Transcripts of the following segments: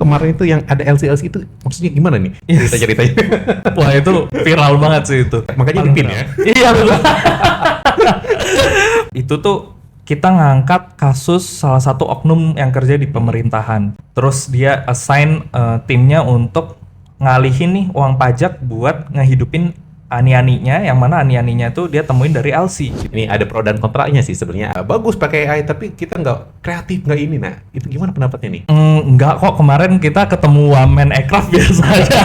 kemarin itu yang ada LC itu maksudnya gimana nih? Cerita-ceritanya. Wah itu viral banget sih itu. Makanya dipin ya. Iya betul. Itu tuh kita ngangkat kasus salah satu oknum yang kerja di pemerintahan. Terus dia assign timnya untuk ngalihin nih uang pajak buat ngehidupin ani-aninya, yang mana ani-aninya tuh dia temuin dari LC. Ini ada pro dan kontranya sih sebenarnya. Bagus pakai AI tapi kita nggak kreatif, nggak ini. Nah itu gimana pendapatnya nih? Enggak kok, kemarin kita ketemu one man aircraft biasa aja.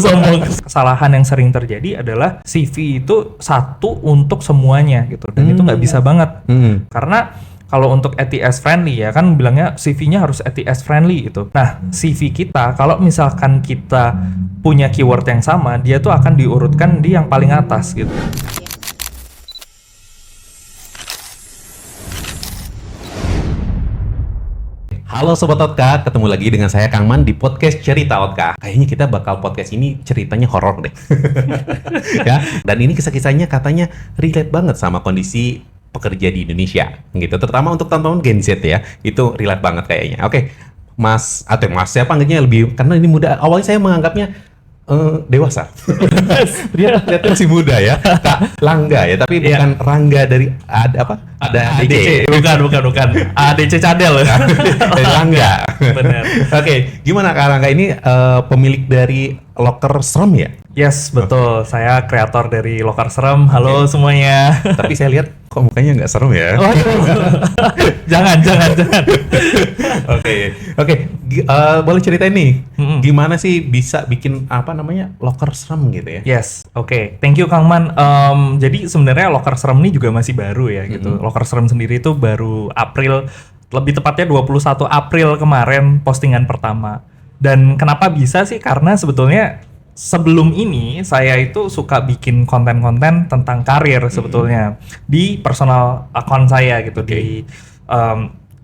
Sombong. Kesalahan yang sering terjadi adalah CV itu satu untuk semuanya gitu, dan itu nggak bisa banget. Karena kalau untuk ATS friendly ya kan bilangnya CV-nya harus ATS friendly itu. Nah, CV kita kalau misalkan kita punya keyword yang sama, dia tuh akan diurutkan di yang paling atas gitu. Halo Sobat Otka, ketemu lagi dengan saya Kang Man di podcast Cerita Otka. Kayaknya kita bakal podcast ini ceritanya horor deh. Ya, dan ini kisah-kisahnya katanya relate banget sama kondisi pekerja di Indonesia gitu, terutama untuk teman-teman Gen Z ya, itu relate banget kayaknya. Oke, Mas atau Mas saya panggilnya lebih karena ini muda. Awalnya saya menganggapnya dewasa. Dia masih muda ya, Kak Langga ya, tapi bukan Rangga dari ada ADC. Bukan. ADC Cadel. Dari Langga. Benar. Oke, gimana Kak Langga ini pemilik dari Loker Serem ya? Yes, betul. Saya kreator dari Loker Serem. Halo semuanya. Tapi saya lihat kok mukanya nggak serem ya? Jangan. Oke. Boleh ceritain nih, gimana sih bisa bikin loker serem gitu ya? Yes, oke. Thank you Kang Man. Jadi sebenarnya Loker Serem ini juga masih baru ya gitu. Loker Serem sendiri itu baru April, lebih tepatnya 21 April kemarin postingan pertama. Dan kenapa bisa sih? Karena sebetulnya sebelum ini saya itu suka bikin konten-konten tentang karir sebetulnya di personal account saya gitu, di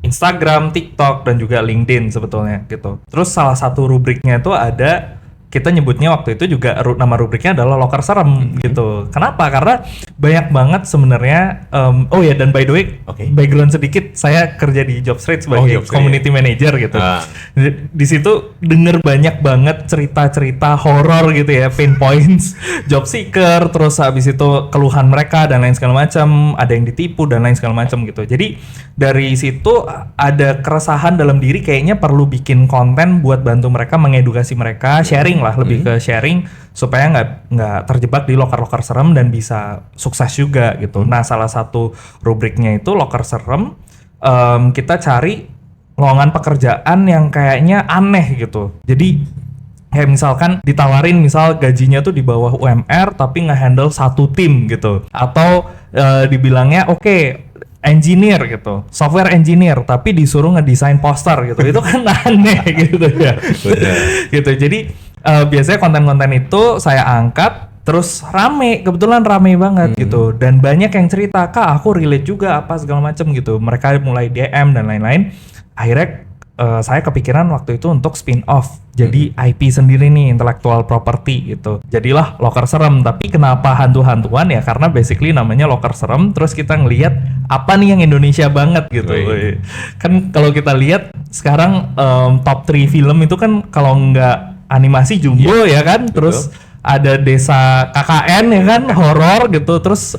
Instagram, TikTok, dan juga LinkedIn sebetulnya gitu. Terus salah satu rubriknya itu ada, kita nyebutnya waktu itu juga nama rubriknya adalah Loker Serem gitu. Kenapa? Karena banyak banget sebenarnya. Dan by the way, background sedikit, saya kerja di Jobstreet sebagai community manager gitu. Di situ denger banyak banget cerita-cerita horor gitu ya, pain points, job seeker, terus habis itu keluhan mereka dan lain segala macam, ada yang ditipu dan lain segala macam gitu. Jadi dari situ ada keresahan dalam diri, kayaknya perlu bikin konten buat bantu mereka, mengedukasi mereka, sharing lah, lebih ke sharing supaya nggak terjebak di loker-loker serem dan bisa sukses juga gitu. Nah, salah satu rubriknya itu Loker Serem. Kita cari lowongan pekerjaan yang kayaknya aneh gitu. Jadi kayak misalkan ditawarin misal gajinya tuh di bawah UMR tapi nge-handle satu tim gitu, atau dibilangnya engineer gitu, software engineer, tapi disuruh ngedesain poster gitu. Itu kan aneh gitu ya. Gitu. Jadi biasanya konten-konten itu saya angkat, terus kebetulan rame banget gitu, dan banyak yang cerita, Kak aku relate juga apa segala macem gitu. Mereka mulai DM dan lain-lain. Akhirnya saya kepikiran waktu itu untuk spin off jadi IP sendiri nih, intellectual property gitu. Jadilah Loker Serem. Tapi kenapa hantu-hantuan ya? Karena basically namanya Loker Serem, terus kita ngelihat apa nih yang Indonesia banget gitu. Kan kalau kita lihat sekarang top 3 film itu kan kalau nggak animasi Jumbo ya kan, terus ada Desa KKN ya kan, horor gitu. Terus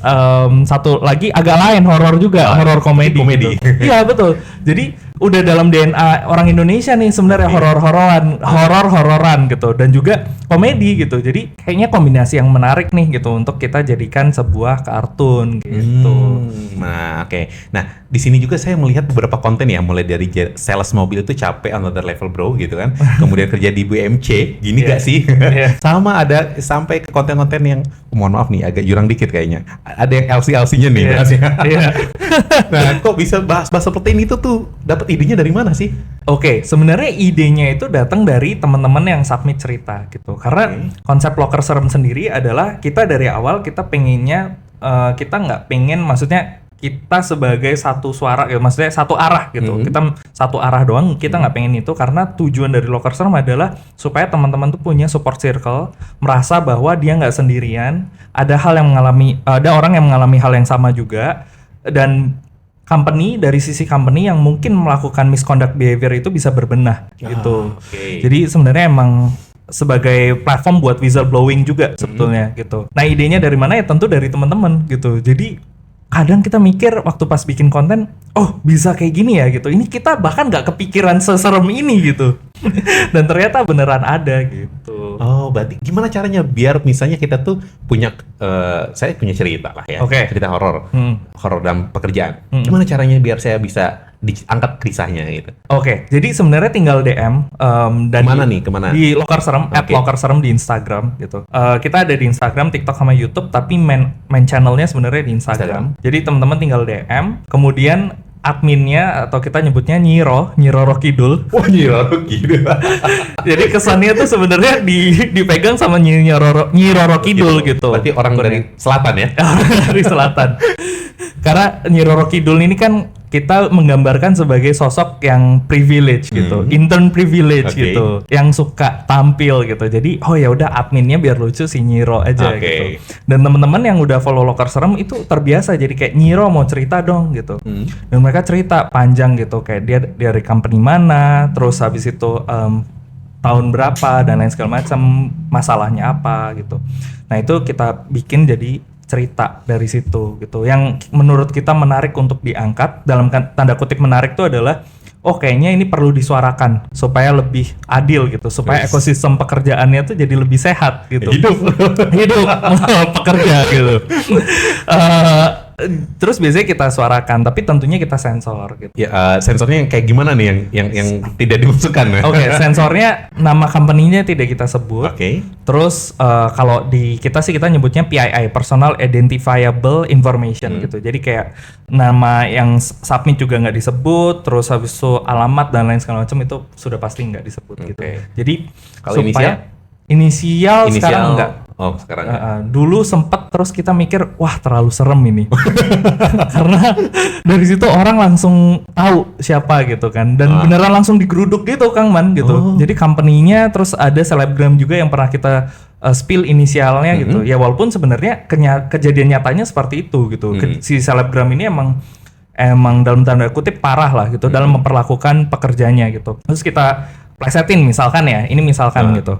satu lagi agak lain, horor juga, horor komedi. Gitu. Iya betul. Jadi udah dalam DNA orang Indonesia nih sebenarnya, horor-hororan gitu, dan juga komedi gitu. Jadi kayaknya kombinasi yang menarik nih gitu untuk kita jadikan sebuah kartun gitu. Nah, oke. Nah, di sini juga saya melihat beberapa konten ya, mulai dari sales mobil itu capek another level bro gitu kan. Kemudian kerja di BMC, gini gak sih? Sama ada sampai ke konten-konten yang mohon maaf nih agak jurang dikit kayaknya. Ada yang LC-nya nih. Nah, kok bisa bahas seperti ini tuh dapat idenya dari mana sih? Sebenarnya idenya itu datang dari teman-teman yang submit cerita gitu. Karena konsep Loker Serem sendiri adalah kita dari awal kita pengennya kita nggak pengen, maksudnya kita sebagai satu suara ya, maksudnya satu arah gitu. Kita satu arah doang, kita nggak pengen itu, karena tujuan dari Loker Serem adalah supaya teman-teman tuh punya support circle, merasa bahwa dia nggak sendirian, ada orang yang mengalami hal yang sama juga, dan dari sisi company yang mungkin melakukan misconduct behavior itu bisa berbenah gitu. Oke. Jadi sebenarnya emang sebagai platform buat whistleblowing juga sebetulnya gitu. Nah idenya dari mana ya tentu dari teman-teman gitu. Jadi kadang kita mikir waktu pas bikin konten, oh bisa kayak gini ya gitu. Ini kita bahkan nggak kepikiran seserem ini gitu. Dan ternyata beneran ada gitu. Oh, berarti gimana caranya biar misalnya kita tuh punya, saya punya cerita lah ya, Oke. cerita horor, horor dalam pekerjaan. Hmm. Gimana caranya biar saya bisa diangkat kisahnya gitu? Oke, jadi sebenarnya tinggal DM dan Kemana? di Loker Serem, Oke. @lokerserem di Instagram gitu. Kita ada di Instagram, TikTok sama YouTube, tapi main channelnya sebenarnya di Instagram. Jadi teman-teman tinggal DM, kemudian adminnya atau kita nyebutnya Nyiro Rokidul. Wah, gitu. Jadi kesannya tuh sebenarnya dipegang sama Nyiro Rokidul gitu. Berarti orang dari selatan ya? Dari selatan. Karena Nyiro Rokidul ini kan kita menggambarkan sebagai sosok yang privilege gitu, intern privilege Oke. gitu, yang suka tampil gitu. Jadi oh ya udah adminnya biar lucu si Nyiro aja Oke. gitu. Dan teman-teman yang udah follow Loker Serem itu terbiasa jadi kayak Nyiro mau cerita dong gitu. Dan mereka cerita panjang gitu kayak dia dari company mana, terus habis itu tahun berapa dan lain segala macam, masalahnya apa gitu. Nah itu kita bikin jadi cerita dari situ gitu. Yang menurut kita menarik untuk diangkat, dalam tanda kutip menarik itu adalah oh kayaknya ini perlu disuarakan supaya lebih adil gitu, supaya ekosistem pekerjaannya tuh jadi lebih sehat gitu. Hidup Pekerja gitu. Terus biasanya kita suarakan, tapi tentunya kita sensor gitu. Ya, sensornya yang kayak gimana nih yang tidak dimasukkan ya? Oke, sensornya nama company-nya tidak kita sebut. Oke. Terus kalau di kita sih kita nyebutnya PII, Personal Identifiable Information gitu. Jadi kayak nama yang submit juga nggak disebut, terus habis itu alamat dan lain segala macam itu sudah pasti nggak disebut gitu. Jadi Kalau inisial sekarang enggak. Oh, sekarang enggak. Dulu sempet terus kita mikir wah terlalu serem ini karena dari situ orang langsung tahu siapa gitu kan dan beneran langsung digeruduk gitu Kang Man gitu. Jadi company-nya terus ada selebgram juga yang pernah kita spill inisialnya gitu ya, walaupun sebenarnya kejadian nyatanya seperti itu gitu. Si selebgram ini emang dalam tanda kutip parah lah gitu dalam memperlakukan pekerjanya gitu. Terus kita plesetin misalkan ya, ini misalkan gitu.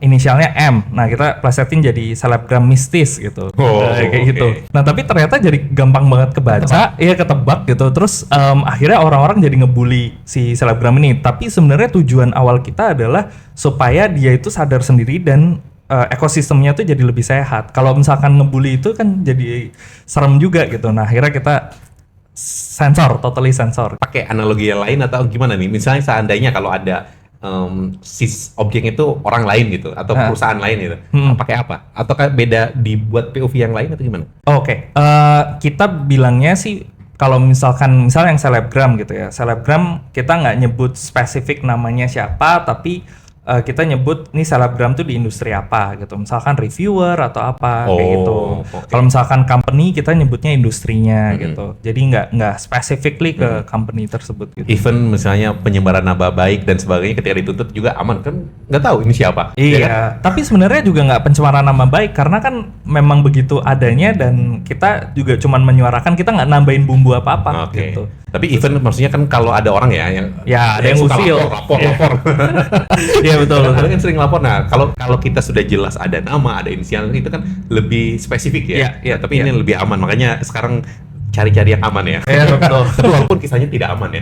Inisialnya M. Nah, kita plesetin jadi selebgram mistis gitu. Kayak gitu. Nah, tapi ternyata jadi gampang banget kebaca, iya ketebak gitu. Terus akhirnya orang-orang jadi ngebully si selebgram ini. Tapi sebenarnya tujuan awal kita adalah supaya dia itu sadar sendiri dan ekosistemnya tuh jadi lebih sehat. Kalau misalkan ngebully itu kan jadi serem juga gitu. Nah, akhirnya kita sensor, totally sensor. Pakai analogi yang lain atau gimana nih? Misalnya seandainya kalau ada objeknya itu orang lain gitu atau perusahaan lain gitu, pakai apa? Ataukah beda dibuat POV yang lain atau gimana? Oke. Kita bilangnya sih kalau misalnya yang selebgram gitu ya, selebgram kita nggak nyebut spesifik namanya siapa, tapi kita nyebut nih selebgram tuh di industri apa gitu, misalkan reviewer atau apa kayak gitu. Kalau misalkan company kita nyebutnya industrinya gitu, jadi nggak specifically ke company tersebut gitu. Even misalnya penyebaran nama baik dan sebagainya ketika dituntut juga aman kan, nggak tahu ini siapa. Iya, ya kan? tapi sebenarnya juga nggak pencemaran nama baik karena kan memang begitu adanya dan kita juga cuman menyuarakan, kita nggak nambahin bumbu apa-apa gitu. Tapi even maksudnya kan kalau ada orang ya yang ada yang suka usil, lapor. Iya betul. Kadang kan sering lapor. Nah, kalau kita sudah jelas ada nama, ada inisial itu kan lebih spesifik ya. Iya, tapi ini lebih aman. Makanya sekarang cari-cari yang aman ya. Iya betul. Tapi walaupun kisahnya tidak aman ya.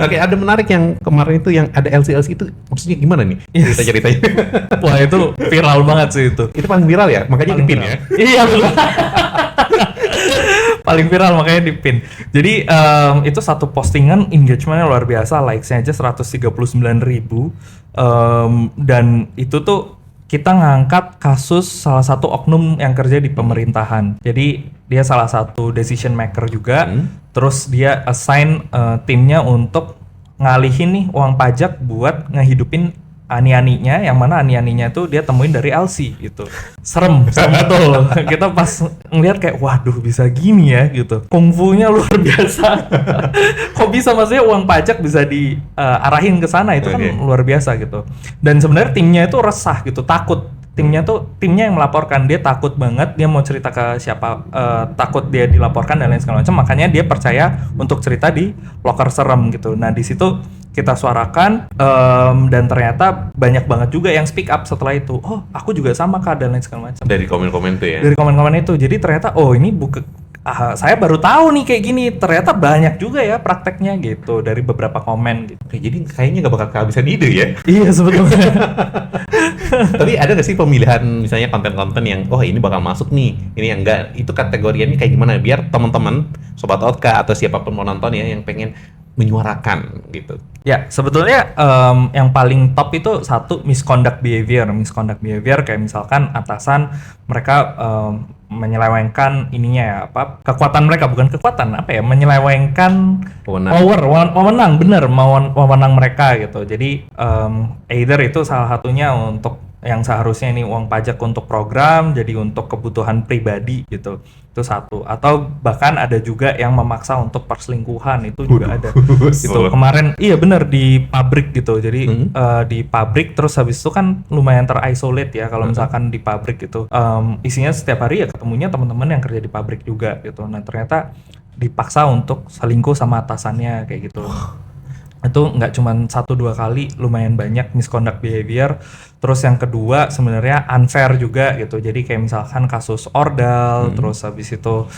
Oke, ada menarik yang kemarin itu yang ada LC itu maksudnya gimana nih cerita-ceritanya? Wah itu viral banget sih itu. Itu paling viral ya, makanya dipin ya. Iya betul. Paling viral makanya dipin. Jadi itu satu postingan engagementnya luar biasa, likes-nya aja 139.000 dan itu tuh kita ngangkat kasus salah satu oknum yang kerja di pemerintahan. Jadi dia salah satu decision maker juga. Terus dia assign timnya untuk ngalihin nih uang pajak buat ngehidupin ani-aninya, yang mana ani-aninya tuh dia temuin dari LC gitu. Serem betul. Kita pas ngeliat kayak waduh bisa gini ya gitu. Kungfunya luar biasa. Kok bisa, maksudnya uang pajak bisa diarahin ke sana, itu kan luar biasa gitu. Dan sebenarnya timnya itu resah gitu, takut. timnya yang melaporkan. Dia takut banget, dia mau cerita ke siapa, takut dia dilaporkan dan lain segala macam, makanya dia percaya untuk cerita di Loker Serem gitu. Nah di situ kita suarakan, dan ternyata banyak banget juga yang speak up setelah itu. Oh aku juga sama Kak dan lain segala macam. Dari komen-komen tuh ya. Dari komen-komen itu, jadi ternyata oh ini saya baru tahu nih kayak gini, ternyata banyak juga ya prakteknya gitu dari beberapa komen gitu. Oke, jadi kayaknya nggak bakal kehabisan ide ya. Iya sebetulnya. Tapi ada nggak sih pemilihan misalnya konten-konten yang ini bakal masuk nih, ini yang enggak, itu kategorinya kayak gimana biar teman-teman Sobat Otka atau siapapun mau nonton ya yang pengen menyuarakan gitu. Ya sebetulnya yang paling top itu satu misconduct behavior kayak misalkan atasan mereka menyelewengkan ininya ya, kekuatan mereka, bukan kekuatan, menyelewengkan wewenang mereka gitu. Jadi either itu salah satunya untuk yang seharusnya ini uang pajak untuk program jadi untuk kebutuhan pribadi gitu, itu satu. Atau bahkan ada juga yang memaksa untuk perselingkuhan, itu juga ada gitu. Kemarin iya benar di pabrik gitu, jadi di pabrik terus habis itu kan lumayan terisolate ya kalau misalkan di pabrik gitu, isinya setiap hari ya ketemunya teman-teman yang kerja di pabrik juga gitu. Nah ternyata dipaksa untuk selingkuh sama atasannya kayak gitu. Itu nggak cuma 1-2 kali, lumayan banyak misconduct behavior. Terus yang kedua sebenarnya unfair juga gitu, jadi kayak misalkan kasus ordal, terus habis itu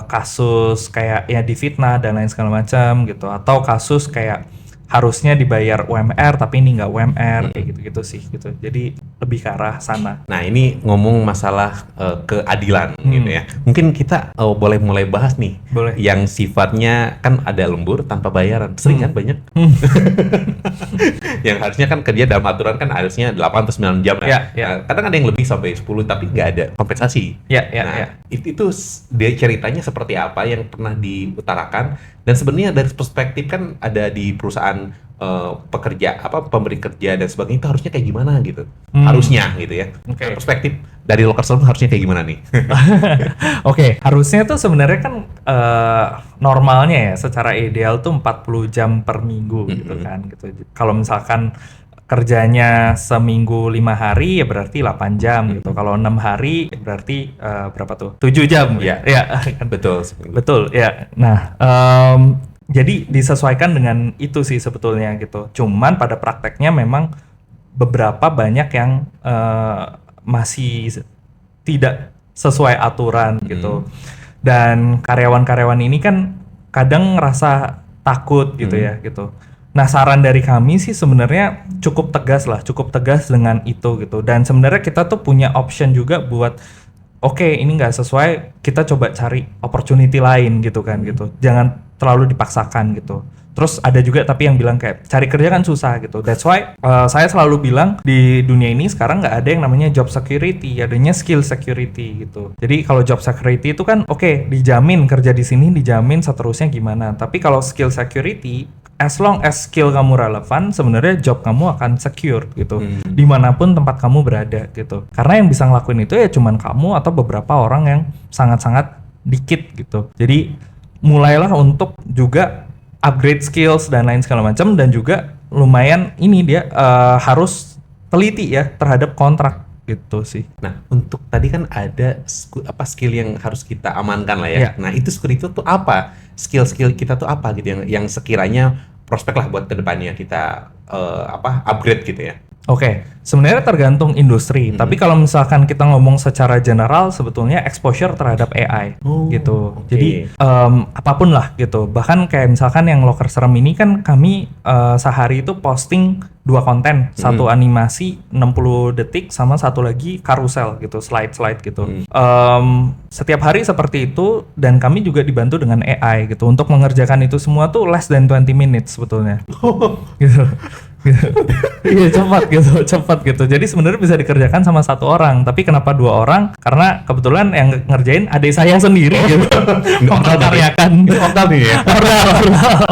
kasus kayak ya difitnah dan lain segala macam gitu, atau kasus kayak harusnya dibayar UMR tapi ini nggak UMR kayak gitu-gitu sih gitu. Jadi lebih ke arah sana. Nah ini ngomong masalah keadilan gitu ya. Mungkin kita boleh mulai bahas nih. Boleh. Yang sifatnya kan ada lembur tanpa bayaran. Sering kan banyak. Yang harusnya kan kerja dalam aturan kan harusnya 8 atau 9 jam ya. Nah, kadang ada yang lebih sampai 10 tapi nggak ada kompensasi. Itu dia ceritanya seperti apa yang pernah diutarakan. Dan sebenarnya dari perspektif kan ada di perusahaan pemberi kerja dan sebagainya, itu harusnya kayak gimana gitu. Harusnya gitu ya. Okay. Perspektif dari Loker Serem harusnya kayak gimana nih? Oke, harusnya tuh sebenarnya kan normalnya ya secara ideal tuh 40 jam per minggu gitu kan gitu. Kalau misalkan kerjanya seminggu 5 hari ya berarti 8 jam gitu. Kalau 6 hari berarti berapa tuh? 7 jam ya. Ya, betul. Betul ya. Nah, jadi disesuaikan dengan itu sih sebetulnya gitu. Cuman pada prakteknya memang beberapa banyak yang masih tidak sesuai aturan gitu. Dan karyawan-karyawan ini kan kadang ngerasa takut gitu ya gitu. Nah saran dari kami sih sebenarnya cukup tegas dengan itu gitu. Dan sebenarnya kita tuh punya option juga buat oke, ini nggak sesuai, kita coba cari opportunity lain gitu kan gitu. Jangan terlalu dipaksakan gitu. Terus ada juga tapi yang bilang kayak cari kerja kan susah gitu. That's why saya selalu bilang di dunia ini sekarang nggak ada yang namanya job security, adanya skill security gitu. Jadi kalau job security itu kan oke, dijamin kerja di sini, dijamin seterusnya gimana. Tapi kalau skill security, as long as skill kamu relevan, sebenarnya job kamu akan secure gitu. Dimanapun tempat kamu berada gitu. Karena yang bisa ngelakuin itu ya cuman kamu atau beberapa orang yang sangat-sangat dikit gitu. Jadi mulailah untuk juga upgrade skills dan lain segala macam, dan juga lumayan ini dia harus teliti ya terhadap kontrak gitu sih. Nah untuk tadi kan ada skill yang harus kita amankan lah ya. Nah itu skill itu tuh apa? Skill kita tuh apa gitu yang sekiranya prospek lah buat kedepannya kita upgrade gitu ya. Oke, sebenarnya tergantung industri. Tapi kalau misalkan kita ngomong secara general, sebetulnya exposure terhadap AI gitu. Jadi apapun lah gitu. Bahkan kayak misalkan yang Loker Serem ini kan kami sehari itu posting 2 konten, satu animasi 60 detik sama satu lagi karusel gitu, slide gitu. Setiap hari seperti itu, dan kami juga dibantu dengan AI gitu untuk mengerjakan itu semua tuh less than 20 minutes sebetulnya. Gitu. Iya cepat gitu. Jadi sebenarnya bisa dikerjakan sama 1 orang, tapi kenapa 2 orang? Karena kebetulan yang ngerjain adik saya sendiri gitu. Memperkaryakan. Ordal nih ya.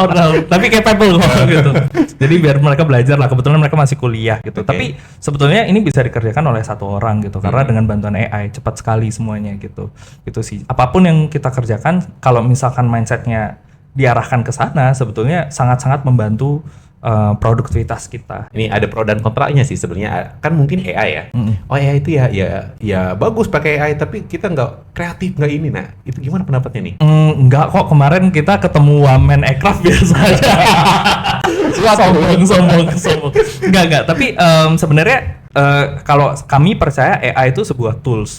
Ordal. Tapi capable kok gitu. Jadi biar mereka belajar lah. Kebetulan mereka masih kuliah gitu. Tapi sebetulnya ini bisa dikerjakan oleh 1 orang gitu. Karena dengan bantuan AI cepat sekali semuanya gitu. Gitu sih. Apapun yang kita kerjakan, kalau misalkan mindsetnya diarahkan ke sana, sebetulnya sangat-sangat membantu produktivitas kita. Ini ada pro dan kontranya sih sebenarnya. Kan mungkin AI ya. Oh AI itu ya bagus pakai AI, tapi kita nggak kreatif, nggak ini. Nah itu gimana pendapatnya nih? Enggak kok, kemarin kita ketemu one man aircraft biasa aja. sombong. Enggak. Tapi sebenarnya kalau kami percaya AI itu sebuah tools,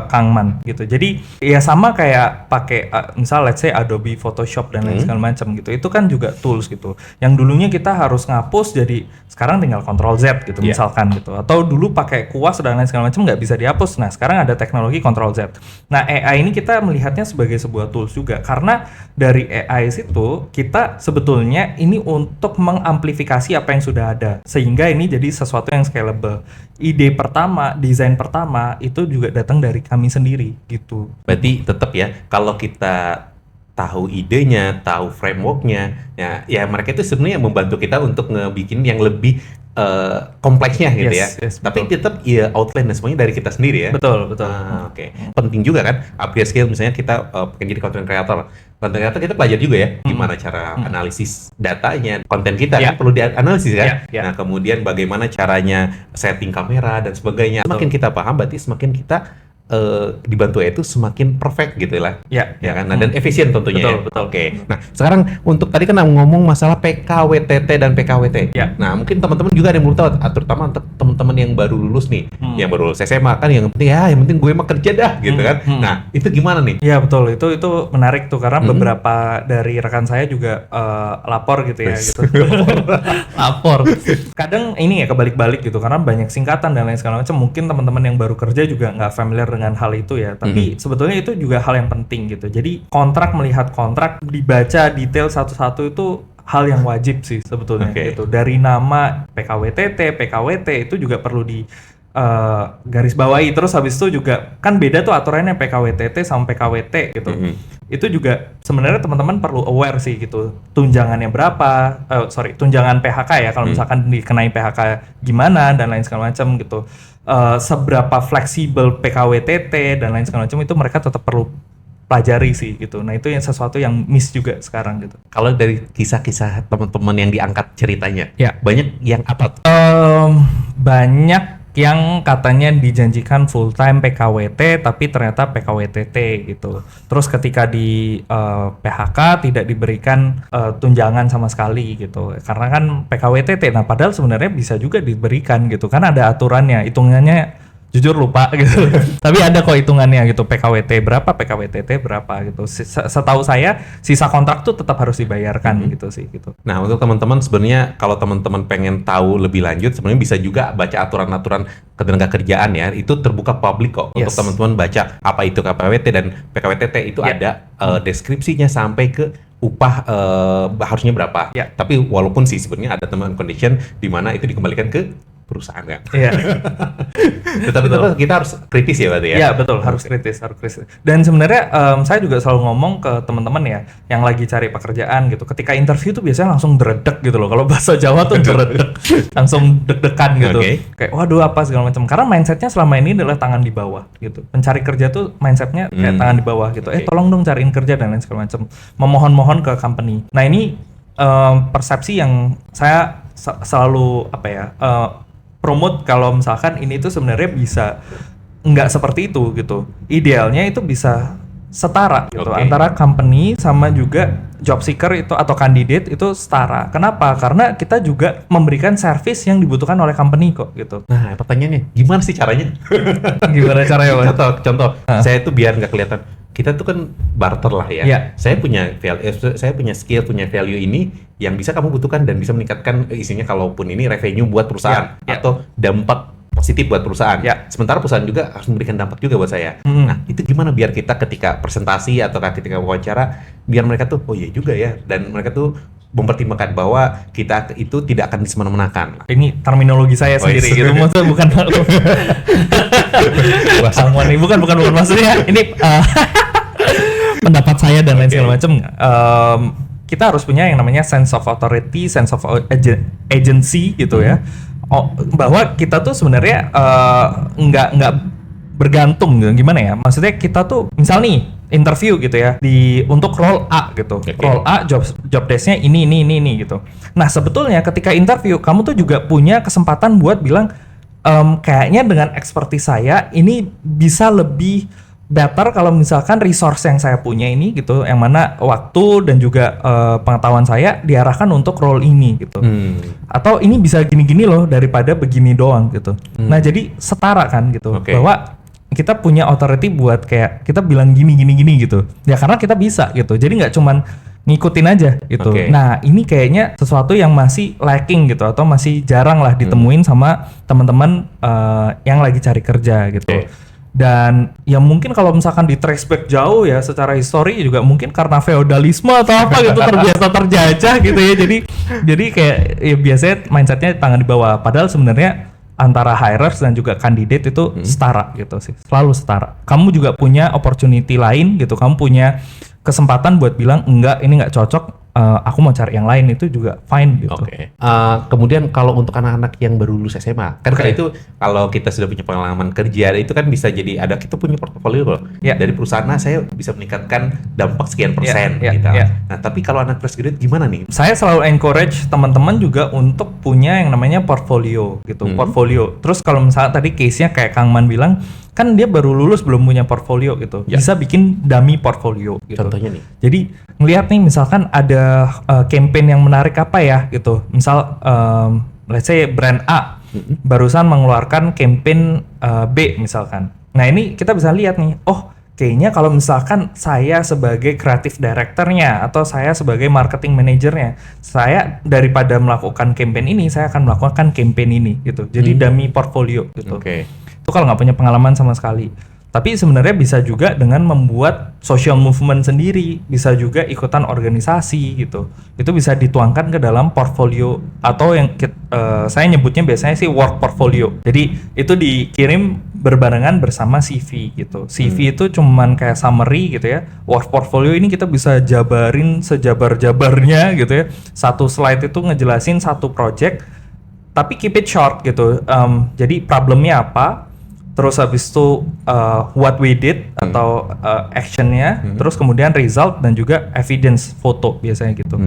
Kang Man gitu. Jadi ya sama kayak pakai misal let's say Adobe Photoshop dan lain segala macam gitu. Itu kan juga tools gitu. Yang dulunya kita harus ngapus, jadi sekarang tinggal Ctrl Z gitu misalkan gitu. Atau dulu pakai kuas dan lain segala macam nggak bisa dihapus. Nah sekarang ada teknologi Ctrl Z. Nah AI ini kita melihatnya sebagai sebuah tools juga, karena dari AI itu kita sebetulnya ini untuk mengamplifikasi apa yang sudah ada, sehingga ini jadi sesuatu yang scalable. Ide pertama, desain pertama itu juga datang dari kami sendiri gitu. Berarti tetap ya, kalau kita tahu idenya, tahu frameworknya, ya mereka itu sebenarnya membantu kita untuk ngebikin yang lebih kompleksnya gitu ya. Tapi tetap ya outline dan semuanya dari kita sendiri ya. Betul. Oke. Penting juga kan, upgrade skill misalnya kita pengen jadi content creator. Content creator kita belajar juga ya, gimana cara analisis datanya, konten kita kan perlu dianalisis kan. Nah kemudian bagaimana caranya setting kamera dan sebagainya. Semakin kita paham, berarti semakin kita dibantu itu semakin perfect gitu lah. Ya kan. Nah, dan efisien tentunya. Betul. Oke. Nah, sekarang untuk tadi kan ngomong masalah PKWTT dan PKWT. Nah, mungkin teman-teman juga ada yang belum tahu, terutama untuk teman-teman yang baru lulus nih, yang baru lulus SMA kan, yang penting gue mah kerja dah gitu kan. Nah, itu gimana nih? Ya betul, itu menarik tuh karena beberapa dari rekan saya juga lapor gitu ya gitu. Lapor. Kadang ini ya kebalik-balik gitu karena banyak singkatan dan lain segala macam. Mungkin teman-teman yang baru kerja juga nggak familiar dengan hal itu ya, tapi sebetulnya itu juga hal yang penting gitu. Jadi melihat kontrak, dibaca detail satu-satu itu hal yang wajib sih sebetulnya gitu. Dari nama PKWTT, PKWT itu juga perlu di garis bawahi. Terus habis itu juga kan beda tuh aturannya PKWTT sama PKWT gitu. Itu juga sebenarnya teman-teman perlu aware sih gitu. Tunjangannya berapa? Tunjangan PHK ya kalau misalkan dikenai PHK gimana dan lain segala macam gitu. Seberapa fleksibel PKWTT dan lain segala macam itu mereka tetap perlu pelajari sih gitu. Nah itu yang sesuatu yang miss juga sekarang gitu. Kalau dari kisah-kisah teman-teman yang diangkat ceritanya, banyak yang apa? Banyak yang katanya dijanjikan full time PKWT tapi ternyata PKWTT gitu. Terus ketika di PHK tidak diberikan tunjangan sama sekali gitu. Karena kan PKWTT, nah padahal sebenarnya bisa juga diberikan gitu. Kan ada aturannya, hitungannya jujur lupa gitu. Tapi ada kok hitungannya gitu, PKWT berapa, PKWTT berapa gitu. Setahu saya sisa kontrak tuh tetap harus dibayarkan gitu sih gitu. Nah, untuk teman-teman sebenarnya kalau teman-teman pengen tahu lebih lanjut sebenarnya bisa juga baca aturan-aturan ketenagakerjaan ya. Itu terbuka publik kok untuk teman-teman baca apa itu KPWT dan PKWTT itu ada deskripsinya sampai ke upah harusnya berapa. Tapi walaupun sih sebenarnya ada teman condition di mana itu dikembalikan ke perusahaan kan. Tetapi tetap kita harus kritis ya berarti ya. Iya betul, harus kritis. Dan sebenarnya saya juga selalu ngomong ke teman-teman ya yang lagi cari pekerjaan gitu. Ketika interview tuh biasanya langsung dredeg gitu loh. Kalau bahasa Jawa tuh dredeg, langsung deg-degan gitu. Kayak waduh apa segala macam. Karena mindsetnya selama ini adalah tangan di bawah gitu. Pencari kerja tuh mindsetnya kayak tangan di bawah gitu. Tolong dong cariin kerja dan lain segala macam. Memohon-mohon ke company. Nah ini persepsi yang saya selalu promote kalau misalkan ini tuh sebenarnya bisa nggak seperti itu gitu. Idealnya itu bisa setara gitu antara company sama juga job seeker itu atau candidate itu setara. Kenapa? Karena kita juga memberikan service yang dibutuhkan oleh company kok gitu. Nah pertanyaannya gimana sih caranya? Gimana caranya? Contoh, saya tuh biar nggak kelihatan. Kita tuh kan barter lah ya. Saya punya skill, punya value ini yang bisa kamu butuhkan dan bisa meningkatkan isinya kalaupun ini revenue buat perusahaan atau dampak positif buat perusahaan. Sementara perusahaan juga harus memberikan dampak juga buat saya. Nah, itu gimana biar kita ketika presentasi atau ketika wawancara biar mereka tuh oh iya juga ya dan mereka tuh mempertimbangkan bahwa kita itu tidak akan disemena-menakan. Ini terminologi saya sendiri gitu, maksudnya bukan bukan maksudnya ini pendapat saya dan lain segala macam. Kita harus punya yang namanya sense of authority, sense of agency gitu ya. Bahwa kita tuh sebenarnya nggak bergantung gitu. Gimana ya? Maksudnya kita tuh misal nih interview gitu ya untuk role A gitu. Oke. Role A job desk-nya ini gitu. Nah, sebetulnya ketika interview kamu tuh juga punya kesempatan buat bilang kayaknya dengan expertise saya ini bisa lebih better kalau misalkan resource yang saya punya ini gitu, yang mana waktu dan juga pengetahuan saya diarahkan untuk role ini gitu. Atau ini bisa gini-gini loh daripada begini doang gitu. Nah, jadi setara kan gitu. Oke. Bahwa kita punya authority buat kayak kita bilang gini gitu. Ya karena kita bisa gitu. Jadi nggak cuman ngikutin aja gitu. Oke. Nah, ini kayaknya sesuatu yang masih lacking gitu atau masih jarang lah ditemuin sama teman-teman yang lagi cari kerja gitu. Oke. Dan ya mungkin kalau misalkan di trace back jauh ya secara histori juga mungkin karena feodalisme atau apa gitu terbiasa terjajah gitu ya. Jadi kayak ya biasanya mindsetnya tangan di bawah. Padahal sebenarnya antara hirers dan juga kandidat itu setara gitu sih, selalu setara. Kamu juga punya opportunity lain gitu, kamu punya kesempatan buat bilang enggak ini nggak cocok, aku mau cari yang lain, itu juga fine gitu. Oke. Kemudian kalau untuk anak-anak yang baru lulus SMA, kan Oke. itu kalau kita sudah punya pengalaman kerja, itu kan bisa jadi ada kita punya portofolio loh. Ya. Dari perusahaan saya bisa meningkatkan dampak sekian persen Ya, gitu. ya. Nah, tapi kalau anak fresh graduate gimana nih? Saya selalu encourage teman-teman juga untuk punya yang namanya portfolio gitu, portfolio. Terus kalau misalnya tadi case-nya kayak Kang Man bilang, kan dia baru lulus belum punya portfolio gitu, Ya. bisa bikin dummy portfolio gitu. Contohnya nih. Jadi ngelihat nih misalkan ada campaign yang menarik apa ya gitu, misal let's say brand A barusan mengeluarkan campaign B misalkan. Nah ini kita bisa lihat nih, oh kayaknya kalau misalkan saya sebagai creative directornya atau saya sebagai marketing manajernya, saya daripada melakukan campaign ini, saya akan melakukan campaign ini gitu. Jadi dummy portfolio gitu. Oke. Itu kalau nggak punya pengalaman sama sekali. Tapi sebenarnya bisa juga dengan membuat social movement sendiri, bisa juga ikutan organisasi gitu. Itu bisa dituangkan ke dalam portfolio atau yang saya nyebutnya biasanya sih work portfolio. Jadi itu dikirim berbarengan bersama CV gitu. CV itu cuman kayak summary gitu ya. Work portfolio ini kita bisa jabarin sejabar-jabarnya gitu ya. Satu slide itu ngejelasin satu project, tapi keep it short gitu. Jadi problemnya apa? Terus habis itu what we did atau actionnya, terus kemudian result dan juga evidence foto biasanya gitu.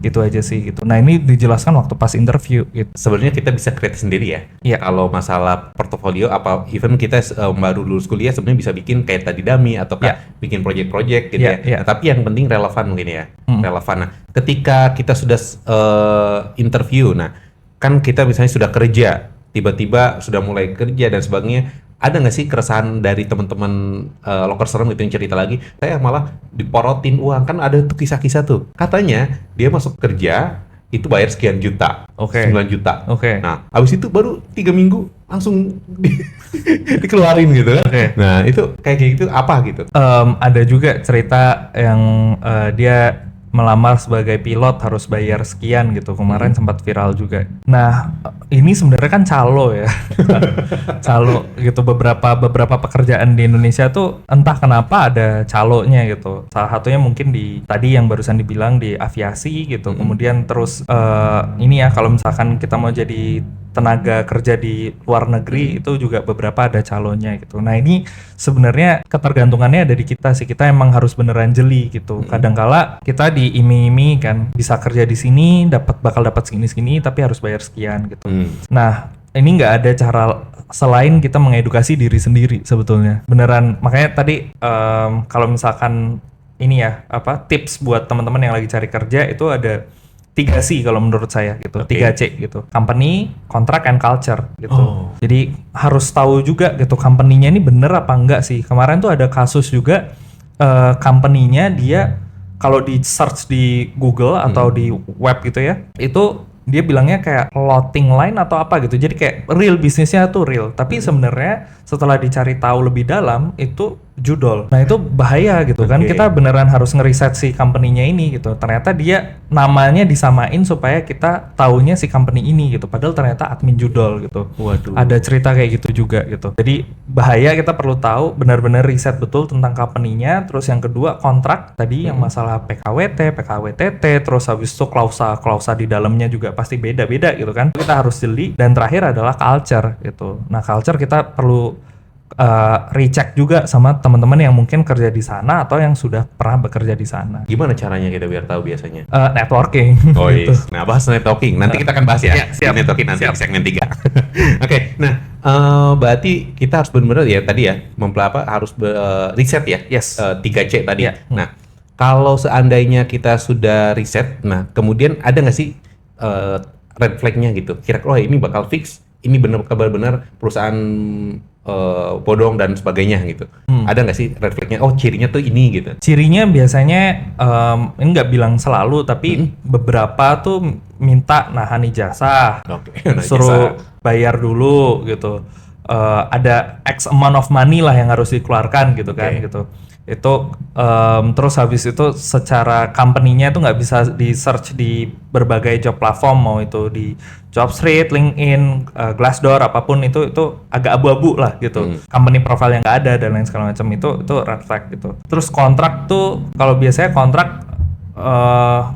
Gitu aja sih gitu. Nah ini dijelaskan waktu pas interview gitu. Sebenarnya kita bisa create sendiri ya. Iya. Kalau masalah portofolio apa even kita baru lulus kuliah sebenarnya bisa bikin kayak tadi dummy atau Iya. bikin project-project gitu Iya, ya. iya. Nah, tapi yang penting relevan mungkin ya. Relevan. Nah, ketika kita sudah interview, nah kan kita misalnya sudah kerja, tiba-tiba sudah mulai kerja dan sebagainya. Ada nggak sih keresahan dari teman-teman loker serem itu yang cerita lagi, saya malah diporotin uang, kan ada tuh kisah-kisah tuh. Katanya dia masuk kerja itu bayar sekian juta, Oke. 9 juta. Oke. Nah, habis itu baru 3 minggu langsung dikeluarin gitu kan. Oke. Nah, itu kayak gitu apa gitu? Ada juga cerita yang dia melamar sebagai pilot harus bayar sekian gitu. Kemarin sempat viral juga. Nah, ini sebenarnya kan calo ya. Calo gitu, beberapa pekerjaan di Indonesia tuh entah kenapa ada calonya gitu. Salah satunya mungkin di tadi yang barusan dibilang di aviasi gitu. Kemudian terus ini ya kalau misalkan kita mau jadi tenaga kerja di luar negeri itu juga beberapa ada calonnya gitu. Nah ini sebenarnya ketergantungannya ada di kita sih. Kita emang harus beneran jeli gitu. Kadangkala kita diiming-iming kan bisa kerja di sini bakal dapat segini tapi harus bayar sekian gitu. Nah ini nggak ada cara selain kita mengedukasi diri sendiri sebetulnya. Beneran makanya tadi kalau misalkan ini ya tips buat teman-teman yang lagi cari kerja itu ada 3C kalau menurut saya gitu, Oke. 3C gitu. Company, contract, and culture gitu. Oh. Jadi harus tahu juga gitu company-nya ini bener apa enggak sih. Kemarin tuh ada kasus juga company-nya dia kalau di search di Google atau di web gitu ya, itu dia bilangnya kayak clothing line atau apa gitu. Jadi kayak real bisnisnya tuh real, tapi sebenarnya setelah dicari tahu lebih dalam itu judol. Nah itu bahaya gitu kan. Oke. Kita beneran harus ngeriset si company-nya ini gitu. Ternyata dia namanya disamain supaya kita taunya si company ini gitu. Padahal ternyata admin judol gitu. Waduh. Ada cerita kayak gitu juga gitu. Jadi bahaya, kita perlu tahu benar-benar riset betul tentang company-nya. Terus yang kedua kontrak tadi yang masalah PKWT, PKWTT, terus habis itu klausa di dalamnya juga pasti beda-beda gitu kan. Kita harus jeli. Dan terakhir adalah culture gitu. Nah culture kita perlu recheck juga sama teman-teman yang mungkin kerja di sana atau yang sudah pernah bekerja di sana. Gimana caranya kita biar tahu biasanya? Networking. Oh iya. gitu. Nah, bahas networking. Nanti kita akan bahas ya. Ya, siap. Di networking nanti Siap. di segmen 3. Oke. Nah, berarti kita harus benar-benar ya tadi ya harus riset ya. Yes. 3C tadi. Ya. Nah, kalau seandainya kita sudah riset, nah kemudian ada nggak sih red flag-nya gitu? Kira-kira ini bakal fix, ini benar-benar perusahaan bodong dan sebagainya gitu. Ada nggak sih red flag-nya? Oh, cirinya tuh ini gitu. Cirinya biasanya ini nggak bilang selalu, tapi beberapa tuh minta nahan ijazah, Oke. suruh bayar dulu gitu. Ada X amount of money lah yang harus dikeluarkan gitu kan Oke. gitu. Itu terus habis itu secara company-nya itu nggak bisa di search di berbagai job platform, mau itu di Jobstreet, LinkedIn, Glassdoor, apapun itu agak abu-abu lah gitu. Company profile yang nggak ada dan lain segala macam itu red flag gitu. Terus kontrak tuh kalau biasanya kontrak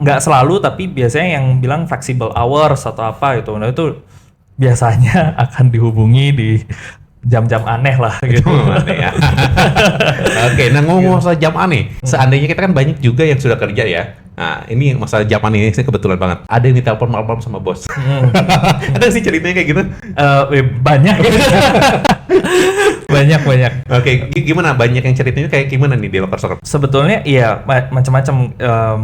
nggak selalu, tapi biasanya yang bilang flexible hours atau apa gitu. Nah itu biasanya akan dihubungi di jam-jam aneh lah gitu. Aneh ya. Oke, nah ngomong soal jam aneh, seandainya kita kan banyak juga yang sudah kerja ya. Nah, ini masalah jam aneh ini kebetulan banget. Ada yang ditelepon malam-malam sama bos. Ada sih ceritanya kayak gitu. Banyak. banyak. Oke, gimana banyak yang ceritanya kayak gimana nih di Locker Serem? Sebetulnya iya macam-macam,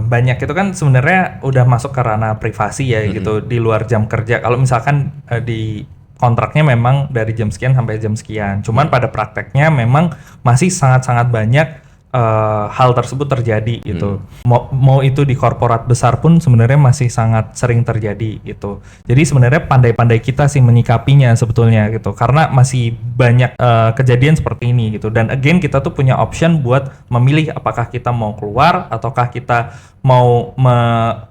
banyak itu kan sebenarnya udah masuk ke ranah privasi ya gitu di luar jam kerja. Kalau misalkan di kontraknya memang dari jam sekian sampai jam sekian. Cuman pada prakteknya memang masih sangat-sangat banyak hal tersebut terjadi gitu. Mau itu di korporat besar pun sebenarnya masih sangat sering terjadi gitu. Jadi sebenarnya pandai-pandai kita sih menyikapinya sebetulnya gitu. Karena masih banyak kejadian seperti ini gitu. Dan again kita tuh punya option buat memilih apakah kita mau keluar ataukah kita mau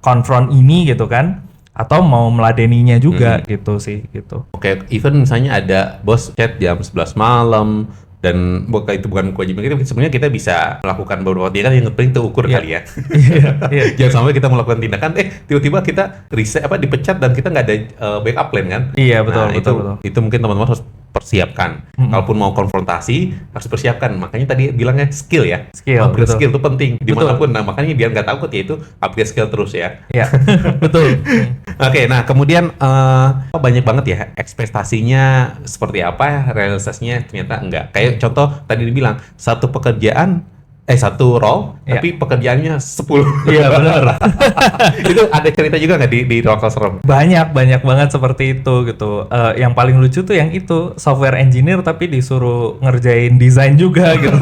konfront ini gitu kan, atau mau meladeninya juga gitu sih gitu. Oke, even misalnya ada bos chat jam 11 malam dan itu bukan kewajiban kita, sebenarnya kita bisa melakukan beberapa tindakan yang penting terukur kali ya. Iya. Jangan sampai kita melakukan tindakan tiba-tiba kita reset dipecat dan kita nggak ada backup plan kan. Iya, betul, Nah, betul. itu mungkin teman-teman harus persiapkan. Kalaupun mau konfrontasi harus persiapkan. Makanya tadi bilangnya skill ya. Skill, Upgrade betul. skill itu penting Betul. dimanapun. Nah, makanya biar nggak takut ya itu upgrade skill terus ya. Iya. Betul. Oke, nah kemudian banyak banget ya ekspektasinya seperti apa, realisasinya ternyata enggak. Kayak contoh tadi dibilang satu role, Iya. tapi pekerjaannya 10. Iya, benar. Itu ada cerita juga nggak di Locker Serem? banyak banget seperti itu gitu. Yang paling lucu tuh yang itu software engineer tapi disuruh ngerjain desain juga gitu.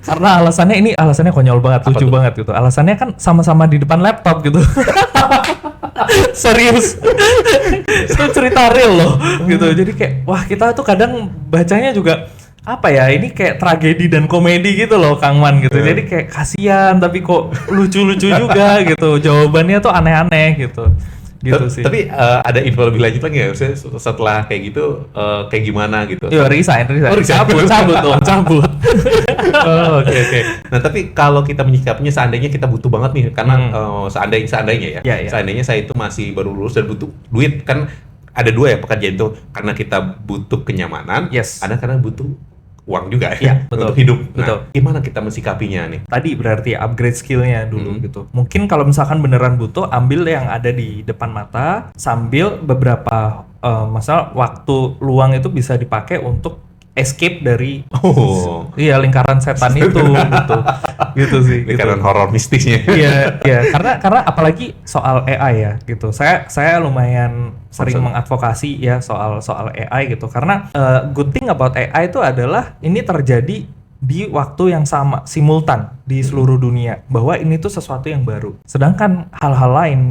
Karena alasannya konyol banget, lucu banget gitu. Alasannya kan sama-sama di depan laptop gitu. Serius. Itu cerita real loh gitu. Jadi kayak wah, kita tuh kadang bacanya juga apa ya, ini kayak tragedi dan komedi gitu loh Kang Man gitu. Jadi kayak kasihan tapi kok lucu-lucu juga gitu. Jawabannya tuh aneh-aneh gitu. Gitu sih. Tapi ada info lebih lanjut lagi nggak? Maksudnya setelah kayak gitu kayak gimana gitu? Yo, resign. Oh, resign. Cabut dong, cabut. Oh, oke. Nah, tapi kalau kita menyikapinya seandainya kita butuh banget nih, karena seandainya ya, Iya, iya. seandainya saya itu masih baru lulus dan butuh duit, kan ada dua ya pekerjaan itu, karena kita butuh kenyamanan, Yes. ada karena butuh uang juga Iya, betul. untuk hidup. Betul. Nah, gimana kita mensikapinya nih? Tadi berarti upgrade skillnya dulu gitu. Mungkin kalau misalkan beneran butuh, ambil yang ada di depan mata, sambil beberapa masalah waktu luang itu bisa dipakai untuk escape dari lingkaran setan itu gitu sih. Lingkaran horor mistisnya. Iya, karena apalagi soal AI ya gitu. Saya lumayan sering mengadvokasi ya soal AI gitu. Karena good thing about AI itu adalah ini terjadi di waktu yang sama, simultan di seluruh dunia, bahwa ini tuh sesuatu yang baru. Sedangkan hal-hal lain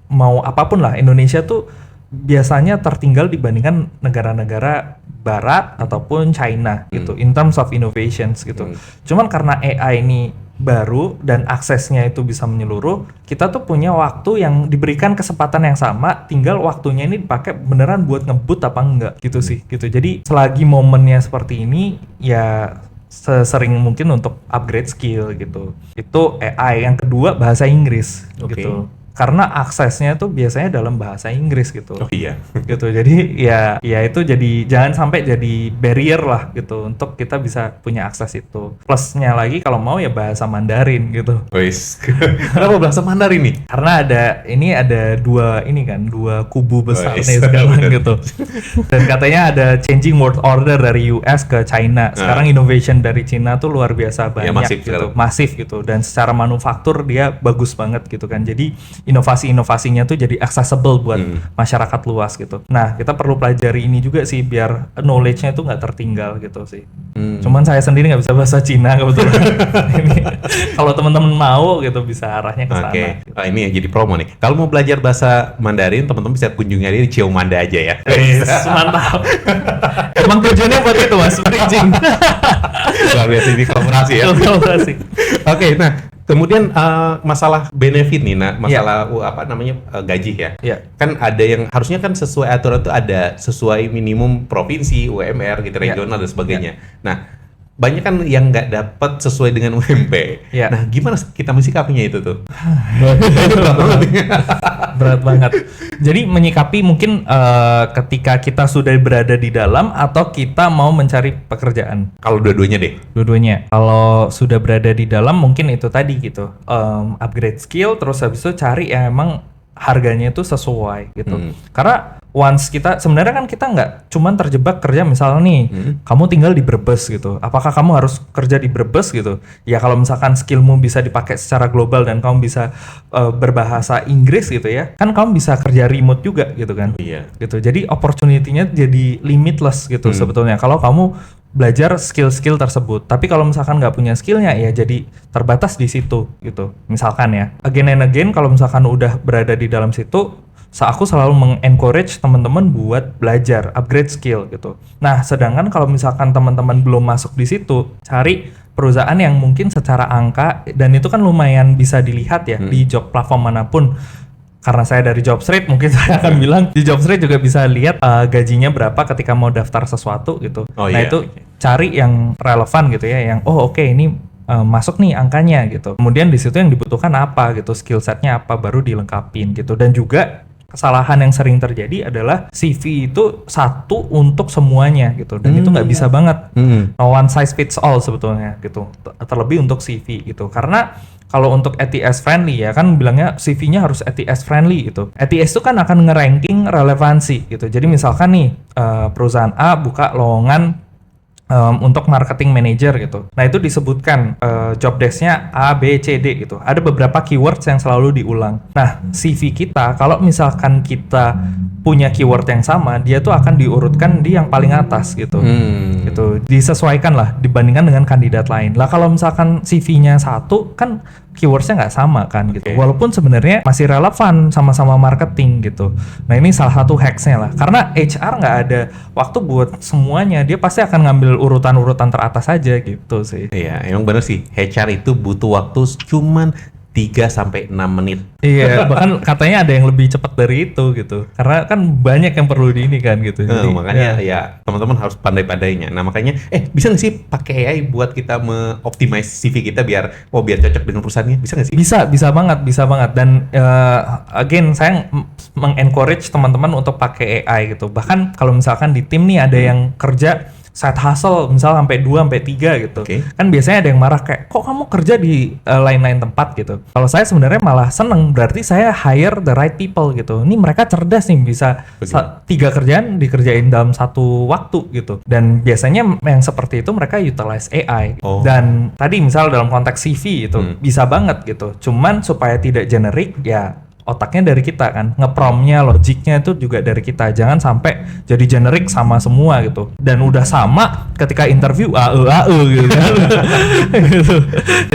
mau apapun lah, Indonesia tuh biasanya tertinggal dibandingkan negara-negara barat ataupun China gitu in terms of innovations gitu. Cuman karena AI ini baru dan aksesnya itu bisa menyeluruh, kita tuh punya waktu yang diberikan kesempatan yang sama, tinggal waktunya ini dipakai beneran buat ngebut apa enggak gitu sih gitu. Jadi selagi momennya seperti ini ya sesering mungkin untuk upgrade skill gitu. Itu AI. Yang kedua bahasa Inggris Oke. gitu. karena aksesnya tuh biasanya dalam bahasa Inggris gitu. Oh iya. Gitu. Jadi ya itu jadi jangan sampai jadi barrier lah gitu untuk kita bisa punya akses itu. Plusnya lagi kalau mau ya bahasa Mandarin gitu. Wis. Kenapa bahasa Mandarin nih? Karena ada dua kubu besar Wis. nih sekarang gitu. Dan katanya ada changing world order dari US ke China. Sekarang innovation dari China tuh luar biasa banyak masif gitu. sekali. Masif gitu, dan secara manufaktur dia bagus banget gitu kan. Jadi inovasi-inovasinya tuh jadi accessible buat masyarakat luas gitu. Nah, kita perlu pelajari ini juga sih biar knowledge-nya tuh nggak tertinggal gitu sih. Cuman saya sendiri nggak bisa bahasa Cina kebetulan. Ini kalau teman-teman mau gitu bisa arahnya ke sana. Oke. Gitu. Ini ya jadi promo nih. Kalau mau belajar bahasa Mandarin, teman-teman bisa kunjungi aja di Ciomanda aja ya. Mantap. Emang tujuannya buat itu Mas, bridging. Luar biasa ini kolaborasi ya. Kolaborasi. Oke, nah kemudian masalah benefit nih, masalah gaji ya. Iya. Kan ada yang harusnya kan sesuai aturan itu ada sesuai minimum provinsi, UMR gitu, regional dan sebagainya. Nah, banyak kan yang nggak dapat sesuai dengan UMP. Iya. Nah, gimana kita mensikapinya itu tuh? Berat banget. Jadi menyikapi mungkin ketika kita sudah berada di dalam atau kita mau mencari pekerjaan. Kalau dua-duanya deh. Dua-duanya. Kalau sudah berada di dalam mungkin itu tadi gitu. Upgrade skill, terus habis itu cari yang emang harganya itu sesuai gitu. Karena once kita sebenarnya kan kita nggak cuman terjebak kerja misalnya nih kamu tinggal di Brebes gitu. Apakah kamu harus kerja di Brebes gitu? Ya kalau misalkan skillmu bisa dipakai secara global dan kamu bisa berbahasa Inggris gitu ya, kan kamu bisa kerja remote juga gitu kan. Iya. Gitu. Jadi opportunity-nya jadi limitless gitu sebetulnya kalau kamu belajar skill-skill tersebut. Tapi kalau misalkan nggak punya skillnya ya jadi terbatas di situ gitu. Misalkan ya, again and again kalau misalkan udah berada di dalam situ, aku selalu mengencourage teman-teman buat belajar, upgrade skill gitu. Nah, sedangkan kalau misalkan teman-teman belum masuk di situ, cari perusahaan yang mungkin secara angka dan itu kan lumayan bisa dilihat ya di job platform manapun. Karena saya dari Jobstreet, mungkin saya akan bilang di Jobstreet juga bisa lihat gajinya berapa ketika mau daftar sesuatu gitu. Nah itu cari yang relevan gitu ya, yang oke, ini masuk nih angkanya gitu. Kemudian di situ yang dibutuhkan apa gitu, skill setnya apa baru dilengkapin gitu. Dan juga kesalahan yang sering terjadi adalah CV itu satu untuk semuanya gitu, dan itu nggak bisa banget. No one size fits all sebetulnya gitu, terlebih untuk CV gitu. Karena kalau untuk ATS friendly ya kan bilangnya CV-nya harus ATS friendly gitu. ATS itu kan akan nge-ranking relevansi gitu. Jadi misalkan nih perusahaan A buka lowongan untuk marketing manager gitu. Nah itu disebutkan job desk-nya A, B, C, D gitu. Ada beberapa keywords yang selalu diulang. Nah CV kita kalau misalkan kita punya keyword yang sama, dia tuh akan diurutkan di yang paling atas gitu. Gitu. Disesuaikan lah dibandingkan dengan kandidat lain. Lah kalau misalkan CV-nya satu kan keywordsnya nggak sama kan gitu. Walaupun sebenarnya masih relevan sama-sama marketing gitu. Nah ini salah satu hacksnya lah. Karena HR nggak ada waktu buat semuanya. Dia pasti akan ngambil urutan-urutan teratas aja gitu sih. Iya, emang bener sih. HR itu butuh waktu cuman 3-6 menit. Iya, bahkan katanya ada yang lebih cepat dari itu gitu. Karena kan banyak yang perlu di ini kan gitu. Jadi, makanya ya teman-teman harus pandai-pandainya. Nah makanya bisa nggak sih pakai AI buat kita me-optimize CV kita biar cocok dengan perusahaannya? Bisa nggak sih? Bisa banget. Dan again saya mengencourage teman-teman untuk pakai AI gitu. Bahkan kalau misalkan di tim nih ada yang kerja side hustle misal sampai 2-3 gitu. Kan biasanya ada yang marah kayak kok kamu kerja di lain-lain tempat gitu. Kalau saya sebenarnya malah seneng, berarti saya hire the right people gitu. Ini mereka cerdas nih, bisa 3 kerjaan dikerjain dalam satu waktu gitu. Dan biasanya yang seperti itu mereka utilize AI. Dan tadi misal dalam konteks CV itu bisa banget gitu. Cuman supaya tidak generik ya otaknya dari kita kan, ngepromnya, logiknya itu juga dari kita. Jangan sampai jadi generik sama semua gitu. Dan udah sama ketika interview AE gitu kan. Gitu.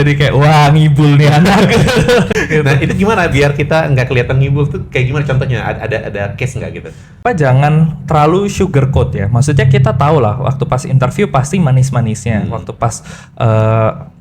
Jadi kayak wah ngibul nih anak. Gitu. Nah itu gimana biar kita nggak kelihatan ngibul tuh kayak gimana contohnya? Ada case nggak gitu? Jangan terlalu sugarcoat ya. Maksudnya kita tahu lah waktu pas interview pasti manis-manisnya. Waktu pas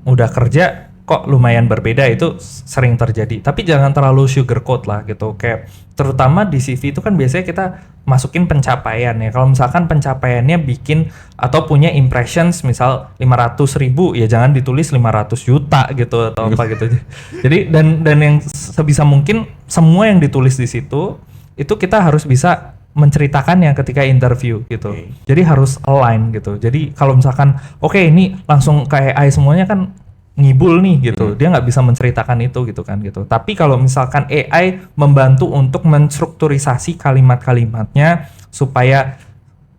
udah kerja kok lumayan berbeda, itu sering terjadi. Tapi jangan terlalu sugarcoat lah gitu. Kayak terutama di CV itu kan biasanya kita masukin pencapaian ya. Kalau misalkan pencapaiannya bikin atau punya impressions misal 500.000, ya jangan ditulis 500 juta gitu atau apa gitu. Jadi dan yang sebisa mungkin semua yang ditulis di situ itu kita harus bisa menceritakannya ketika interview gitu. Jadi harus align gitu. Jadi kalau misalkan oke, ini langsung ke AI semuanya kan ngibul nih gitu, dia nggak bisa menceritakan itu gitu kan gitu. Tapi kalau misalkan AI membantu untuk menstrukturisasi kalimat-kalimatnya supaya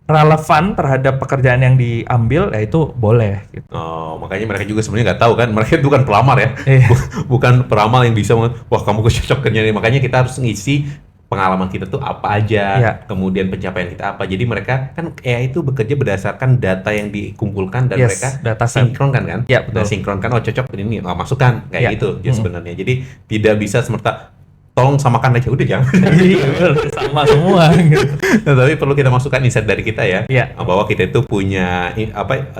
relevan terhadap pekerjaan yang diambil, ya itu boleh gitu. Oh, makanya mereka juga sebenarnya nggak tahu kan, mereka itu bukan pelamar ya, bukan peramal yang bisa, wah kamu cocok kerja nih. Makanya kita harus ngisi pengalaman kita tuh apa aja, kemudian pencapaian kita apa. Jadi mereka kan AI itu bekerja berdasarkan data yang dikumpulkan dan mereka sinkronkan kan. Ya, betul. Dan sinkronkan, oh cocok ini, masukkan kayak gitu ya sebenarnya. Jadi tidak bisa semerta tolong samakan aja, udah jangan. Sama semua gitu. Nah, tapi perlu kita masukkan insight dari kita ya, Iya. bahwa kita itu punya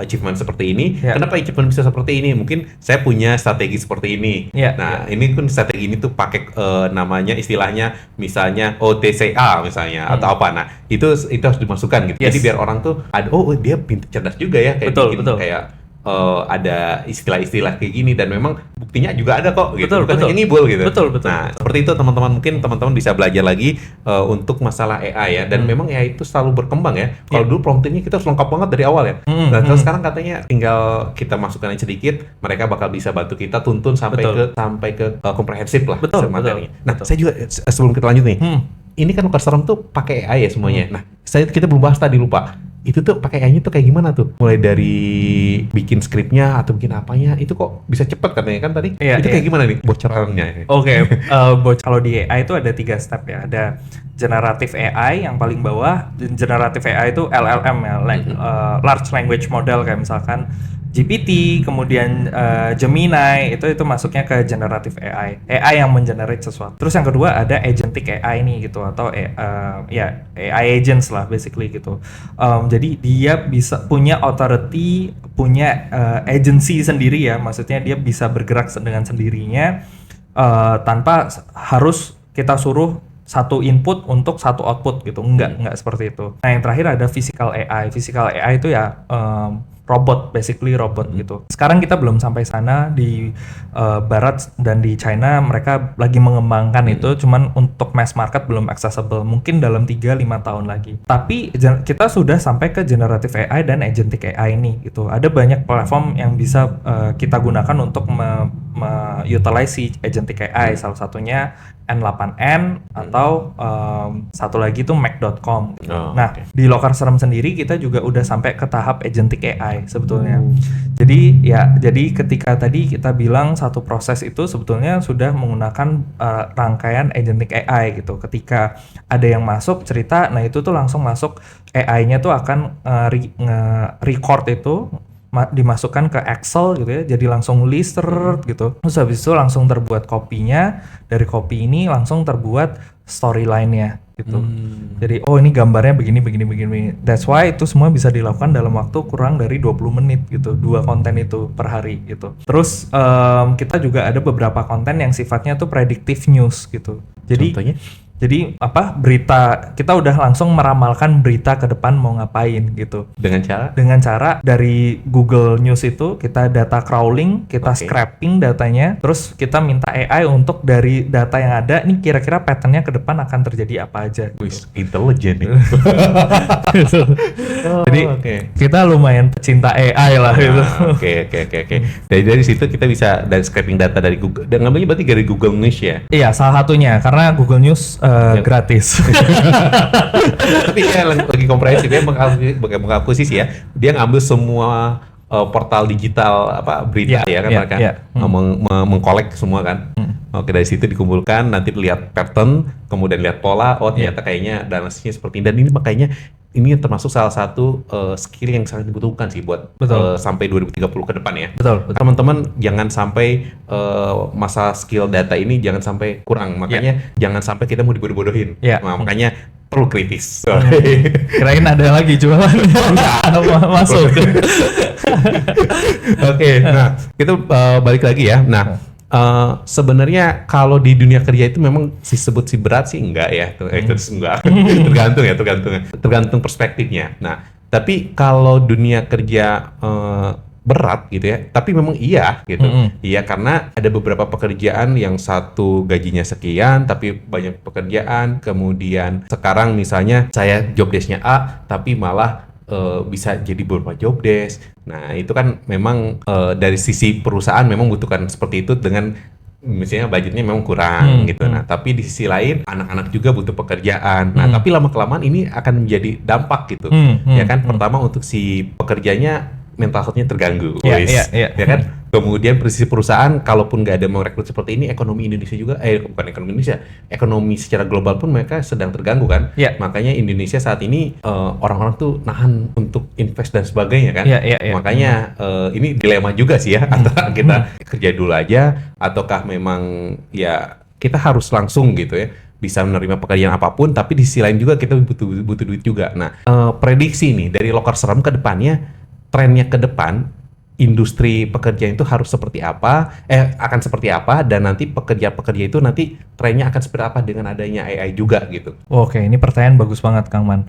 achievement seperti ini. Kenapa achievement bisa seperti ini? Mungkin saya punya strategi seperti ini. Nah, ini pun strategi ini tuh pakai namanya istilahnya misalnya OTCA misalnya atau apa. Nah, itu harus dimasukkan gitu. Jadi biar orang tuh ada, oh dia pintar, cerdas juga ya, kayak bikin kayak ada istilah-istilah kayak gini, dan memang buktinya juga ada kok gitu, bukan hanya ngibul gitu. Nah, seperti itu teman-teman, mungkin teman-teman bisa belajar lagi untuk masalah AI ya, dan memang AI itu selalu berkembang ya. Kalau dulu promptingnya kita harus lengkap banget dari awal ya. Nah, terus sekarang katanya tinggal kita masukkan aja sedikit, mereka bakal bisa bantu kita tuntun sampai ke komprehensif lah materinya. Nah, saya juga sebelum kita lanjut nih, ini kan Loker Serem tuh pakai AI ya semuanya. Nah, kita belum bahas tadi, lupa. Itu tuh pakai AI-nya tuh kayak gimana tuh? Mulai dari bikin skripnya atau bikin apanya, itu kok bisa cepet katanya kan tadi? Itu kayak gimana nih bocorannya? Oke, kalau di AI itu ada 3 step ya. Ada generative AI yang paling bawah. Generative AI itu LLM ya, large language model, kayak misalkan GPT, kemudian Gemini, itu masuknya ke generative AI yang mengenerate sesuatu. Terus yang kedua ada agentic AI nih gitu, atau AI agents lah basically gitu. Jadi dia bisa punya authority, punya agency sendiri ya, maksudnya dia bisa bergerak dengan sendirinya tanpa harus kita suruh satu input untuk satu output gitu, enggak seperti itu. Nah, yang terakhir ada physical AI. Physical AI itu ya robot, basically robot gitu. Sekarang kita belum sampai sana di Barat dan di China, mereka lagi mengembangkan itu, cuman untuk mass market belum accessible. Mungkin dalam 3-5 tahun lagi. Tapi kita sudah sampai ke generative AI dan agentic AI ini gitu. Ada banyak platform yang bisa kita gunakan untuk utilize si agentic AI. Salah satunya N8N atau satu lagi itu Mac.com. Di Loker Serem sendiri kita juga udah sampai ke tahap agentic AI sebetulnya. Jadi ketika tadi kita bilang satu proses itu sebetulnya sudah menggunakan rangkaian agentic AI gitu. Ketika ada yang masuk cerita, nah itu tuh langsung masuk, AI-nya tuh akan record itu, dimasukkan ke Excel gitu ya, jadi langsung list gitu. Terus habis itu langsung terbuat kopinya, dari kopi ini langsung terbuat storyline-nya gitu. Jadi ini gambarnya begini. That's why itu semua bisa dilakukan dalam waktu kurang dari 20 menit gitu, 2 konten itu per hari gitu. Terus kita juga ada beberapa konten yang sifatnya tuh predictive news gitu. Jadi contohnya? Jadi berita, kita udah langsung meramalkan berita ke depan mau ngapain gitu. Dengan cara? Dengan cara dari Google News itu kita data crawling, kita scraping datanya, terus kita minta AI untuk dari data yang ada, ini kira-kira patternnya ke depan akan terjadi apa aja. Wih, intelijen nih. Jadi kita lumayan pecinta AI lah gitu. Oke. Dari situ kita bisa dari scraping data dari Google. Dan ngambilnya berarti dari Google News ya? Iya, salah satunya karena Google News gratis. Tapi dia lagi komprehensif, dia mengakuisisi ya. Dia ngambil semua portal digital berita ya kan, mereka mengkolek semua kan. Oke, dari situ dikumpulkan, nanti lihat pattern, kemudian lihat pola, ternyata kayaknya analisisnya seperti ini. Dan ini makanya ini termasuk salah satu skill yang sangat dibutuhkan sih buat sampai 2030 ke depan ya. Betul. Teman-teman jangan sampai masa skill data ini jangan sampai kurang. Makanya jangan sampai kita mau dibodoh-bodohin. Nah, makanya perlu kritis. Kirain ada lagi jualan masuk. Oke, nah kita balik lagi ya. Nah, Sebenarnya kalau di dunia kerja itu memang disebut si berat sih enggak ya, itu enggak. Tergantung perspektifnya. Nah, tapi kalau dunia kerja berat gitu ya, tapi memang iya gitu. Iya, karena ada beberapa pekerjaan yang satu gajinya sekian tapi banyak pekerjaan, kemudian sekarang misalnya saya job desk-nya A tapi malah bisa jadi beberapa job desk. Nah, itu kan memang dari sisi perusahaan memang butuhkan seperti itu dengan misalnya budgetnya memang kurang gitu. Nah, tapi di sisi lain anak-anak juga butuh pekerjaan. Nah, tapi lama-kelamaan ini akan menjadi dampak gitu. Ya kan, pertama untuk si pekerjanya mental health-nya terganggu, ya kan. Kemudian sisi perusahaan, kalaupun nggak ada merekrut seperti ini, ekonomi Indonesia juga, bukan ekonomi Indonesia, ekonomi secara global pun mereka sedang terganggu kan. Makanya Indonesia saat ini orang-orang tuh nahan untuk invest dan sebagainya kan. Makanya ini dilema juga sih ya, antara kita kerja dulu aja, ataukah memang ya kita harus langsung gitu ya bisa menerima pekerjaan apapun, tapi di sisi lain juga kita butuh duit juga. Nah, prediksi nih dari Loker Serem ke depannya, trennya ke depan industri pekerjaan itu harus seperti apa, akan seperti apa, dan nanti pekerja-pekerja itu nanti trennya akan seperti apa dengan adanya AI juga gitu. Oke, ini pertanyaan bagus banget Kang Man.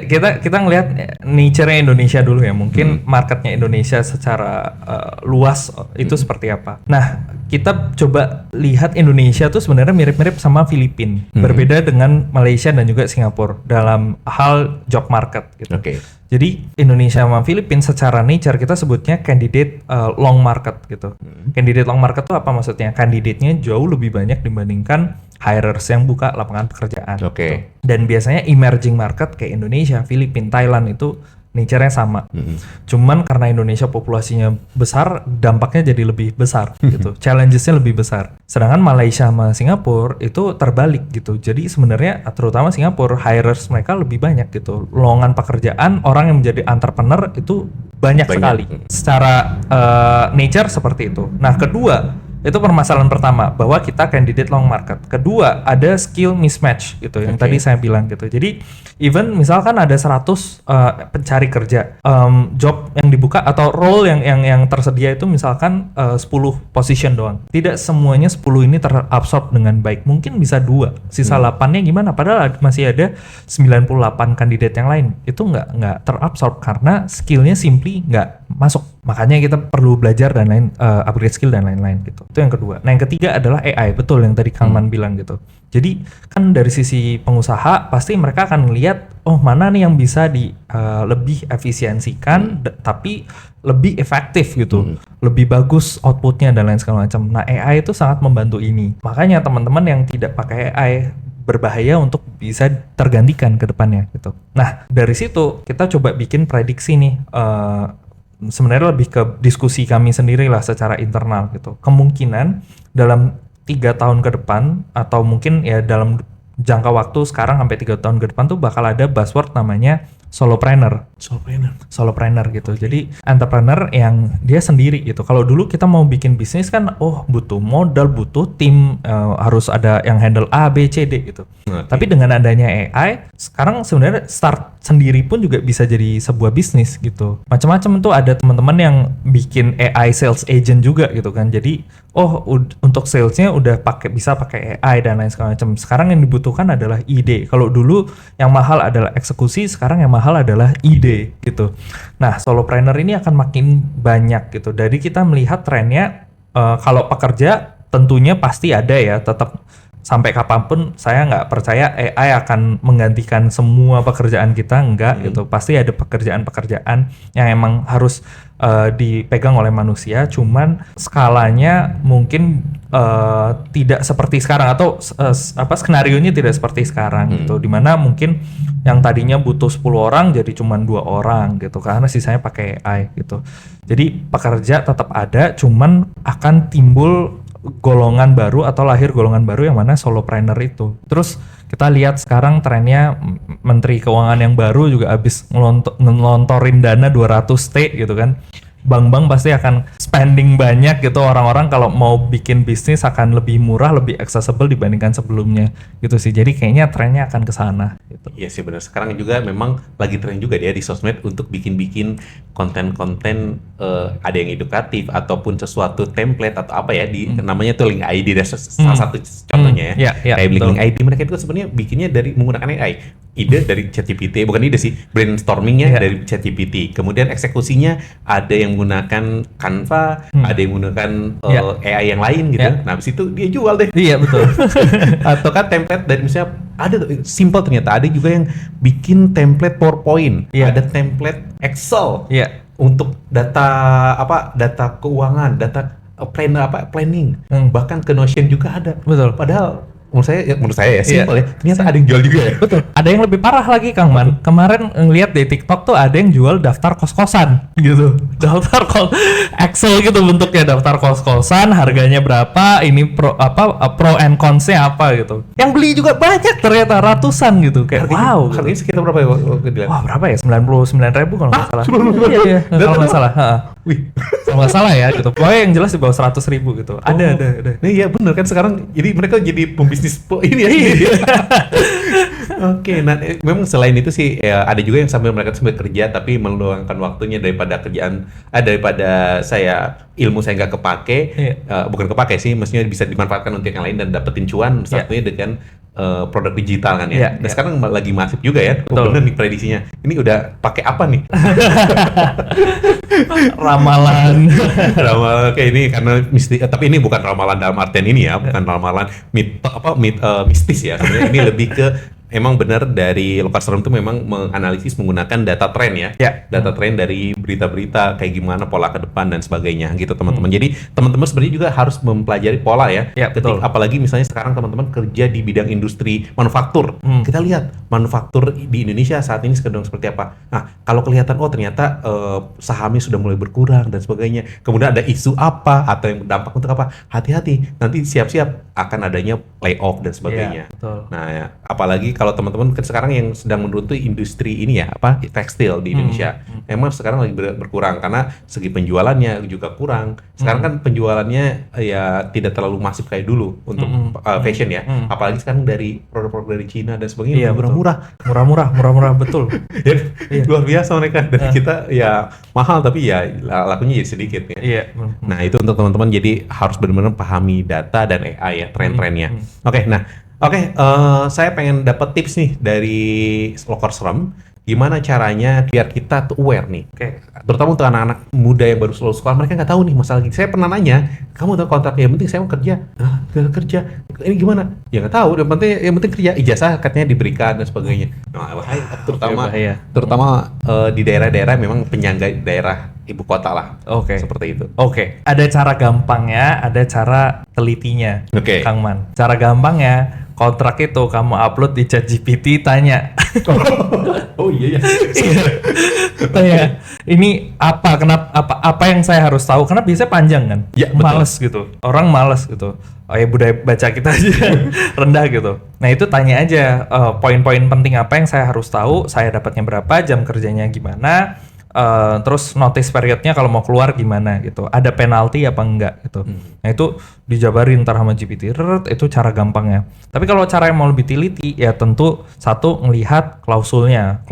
Kita ngelihat nature-nya Indonesia dulu ya, mungkin marketnya Indonesia secara luas itu seperti apa. Nah, kita coba lihat Indonesia tuh sebenarnya mirip-mirip sama Filipina, berbeda dengan Malaysia dan juga Singapura dalam hal job market gitu. Jadi Indonesia sama Filipina secara nature kita sebutnya candidate long market gitu. Candidate long market itu apa maksudnya? Kandidatnya jauh lebih banyak dibandingkan hirers yang buka lapangan pekerjaan. Gitu. Dan biasanya emerging market kayak Indonesia, Filipina, Thailand itu nature-nya sama. Cuman karena Indonesia populasinya besar, dampaknya jadi lebih besar gitu. Challenges-nya lebih besar. Sedangkan Malaysia sama Singapura itu terbalik gitu. Jadi sebenarnya terutama Singapura, hirers mereka lebih banyak gitu. Lowongan pekerjaan, orang yang menjadi entrepreneur itu banyak sekali. Secara nature seperti itu. Nah, kedua, itu permasalahan pertama, bahwa kita candidate long market. Kedua, ada skill mismatch gitu, yang tadi saya bilang gitu. Jadi, even misalkan ada 100 pencari kerja, job yang dibuka atau role yang tersedia itu misalkan 10 position doang. Tidak semuanya 10 ini terabsorb dengan baik. Mungkin bisa 2, sisa 8-nya gimana? Padahal masih ada 98 kandidat yang lain. Itu nggak terabsorb karena skillnya simply nggak masuk. Makanya kita perlu belajar dan lain, upgrade skill dan lain-lain gitu. Itu yang kedua. Nah, yang ketiga adalah AI, betul yang tadi Kang Man bilang gitu. Jadi kan dari sisi pengusaha pasti mereka akan melihat, oh mana nih yang bisa lebih efisiensikan tapi lebih efektif gitu, lebih bagus outputnya dan lain segala macam. Nah, AI itu sangat membantu ini. Makanya teman-teman yang tidak pakai AI berbahaya untuk bisa tergantikan ke depannya gitu. Nah, dari situ kita coba bikin prediksi nih. Sebenarnya lebih ke diskusi kami sendiri lah secara internal gitu. Kemungkinan dalam 3 tahun ke depan atau mungkin ya dalam jangka waktu sekarang sampai 3 tahun ke depan tuh bakal ada buzzword namanya solopreneur gitu. Jadi entrepreneur yang dia sendiri gitu. Kalau dulu kita mau bikin bisnis kan butuh modal, butuh tim, harus ada yang handle A, B, C, D gitu. Tapi dengan adanya AI sekarang sebenarnya start sendiri pun juga bisa jadi sebuah bisnis gitu. Macam-macam tuh ada teman-teman yang bikin AI sales agent juga gitu kan. Jadi untuk salesnya udah bisa pakai AI dan lain segala macam. Sekarang yang dibutuhkan adalah ide. Kalau dulu yang mahal adalah eksekusi, sekarang yang mahal adalah ide gitu. Nah, solopreneur ini akan makin banyak gitu. Dari kita melihat trennya, kalau pekerja tentunya pasti ada ya, tetap sampai kapanpun saya nggak percaya AI akan menggantikan semua pekerjaan kita, enggak gitu. Pasti ada pekerjaan-pekerjaan yang emang harus dipegang oleh manusia, cuman skalanya mungkin tidak seperti sekarang atau skenarionya tidak seperti sekarang gitu, dimana mungkin yang tadinya butuh 10 orang jadi cuman 2 orang gitu karena sisanya pakai AI gitu. Jadi pekerja tetap ada, cuman akan timbul golongan baru atau lahir golongan baru yang mana solopreneur itu. Terus kita lihat sekarang trennya Menteri Keuangan yang baru juga habis ngelontorin dana 200T gitu kan bank-bank pasti akan spending banyak gitu, orang-orang kalau mau bikin bisnis akan lebih murah, lebih accessible dibandingkan sebelumnya gitu sih. Jadi kayaknya trennya akan ke sana gitu. Iya sih benar. Sekarang juga memang lagi tren juga dia di sosmed untuk bikin-bikin konten-konten ada yang edukatif ataupun sesuatu template atau apa ya namanya tuh link ID dan salah satu contohnya ya. Iya, Kayak betul. link ID mereka itu sebenarnya bikinnya dari menggunakan AI. Ide dari ChatGPT, bukan ide sih, brainstormingnya Iya. dari ChatGPT. Kemudian eksekusinya ada yang menggunakan Canva, ada yang menggunakan Iya. AI yang lain gitu. Iya. Nah, habis itu dia jual deh. Iya betul. Atau kan template dari misalnya ada tuh, simple ternyata ada juga yang bikin template PowerPoint, Iya. ada template Excel Iya. untuk data keuangan, data planning, bahkan ke Notion juga ada. Betul. Padahal menurut saya ya Iya. simple ya. Ternyata ada yang jual juga ya. Betul. Ada yang lebih parah lagi Kang Man. Kemarin ngeliat di TikTok tuh ada yang jual daftar kos-kosan gitu. Daftar Excel gitu bentuknya, daftar kos-kosan, harganya berapa, ini pro and cons-nya apa gitu. Yang beli juga banyak ternyata ratusan gitu. Kayak wow. Harganya sekitar berapa ya waktu dilihat? Wah, berapa ya? 99.000 kalau nggak salah. Iya, kalau nggak salah. Wih. Kalau nggak salah ya gitu. Pokoknya yang jelas di bawah 100.000 gitu. Ada. Nah, iya bener kan sekarang jadi mereka jadi pembisnis ini ya. Oke, nah memang selain itu sih ya, ada juga yang sambil kerja tapi meluangkan waktunya daripada daripada ilmu saya nggak kepake, bukan kepake sih, maksudnya bisa dimanfaatkan untuk yang lain dan dapetin cuan satunya dengan produk digital kan ya. Dan sekarang lagi masif juga ya. Bener nih prediksinya. Ini udah pakai apa nih? Ramalan. Ramalan kayak ini karena mistis, tapi ini bukan ramalan dalam artian ini ya, bukan ramalan mistis ya. Sebenarnya ini lebih ke emang benar dari Lokar Serem itu memang menganalisis menggunakan data tren ya. Data tren dari berita-berita kayak gimana pola ke depan dan sebagainya gitu teman-teman. Jadi teman-teman sebenarnya juga harus mempelajari pola ya. Apalagi misalnya sekarang teman-teman kerja di bidang industri manufaktur. Kita lihat manufaktur di Indonesia saat ini sedang seperti apa. Nah, kalau kelihatan ternyata sahamnya sudah mulai berkurang dan sebagainya. Kemudian ada isu apa atau yang berdampak untuk apa? Hati-hati. Nanti siap-siap akan adanya layoff dan sebagainya. Nah, ya, apalagi kalau teman-teman sekarang yang sedang menuruti industri ini ya, tekstil di Indonesia. Emang sekarang lagi berkurang karena segi penjualannya juga kurang. Sekarang kan penjualannya ya tidak terlalu masif kayak dulu untuk fashion ya. Apalagi sekarang dari produk-produk dari Cina dan sebagainya Murah-murah betul. Luar biasa mereka. Dan kita ya mahal tapi ya lakunya jadi sedikit ya. Nah, itu untuk teman-teman jadi harus benar-benar pahami data dan AI ya, tren-trennya. Oke, saya pengen dapat tips nih dari Lokar Serem. Gimana caranya biar kita tuh aware nih. Terutama untuk anak-anak muda yang baru lulus sekolah, mereka nggak tahu nih masalah gini. Saya pernah nanya, kamu tahu kontraknya? Yang penting saya mau kerja. Gak kerja. Ini gimana? Ya nggak tahu. Yang penting kerja. Ijazah katanya diberikan dan sebagainya. Nah, terutama di daerah-daerah memang penyangga daerah ibu kota lah. Seperti itu. Ada cara gampangnya, ada cara telitinya. Kang Man. Cara gampangnya, kontrak itu kamu upload di ChatGPT, tanya. Iya. Tanya, ini apa yang saya harus tahu? Karena biasanya panjang kan. Males gitu. Orang males gitu. Budaya baca kita aja rendah gitu. Nah, itu tanya aja poin-poin penting apa yang saya harus tahu, saya dapatnya berapa, jam kerjanya gimana, terus notice periodnya kalau mau keluar gimana gitu, ada penalti apa enggak gitu. Nah, itu dijabarin ntar sama GPT. Itu cara gampangnya. Tapi kalau cara yang mau lebih teliti ya tentu satu ngelihat klausulnya.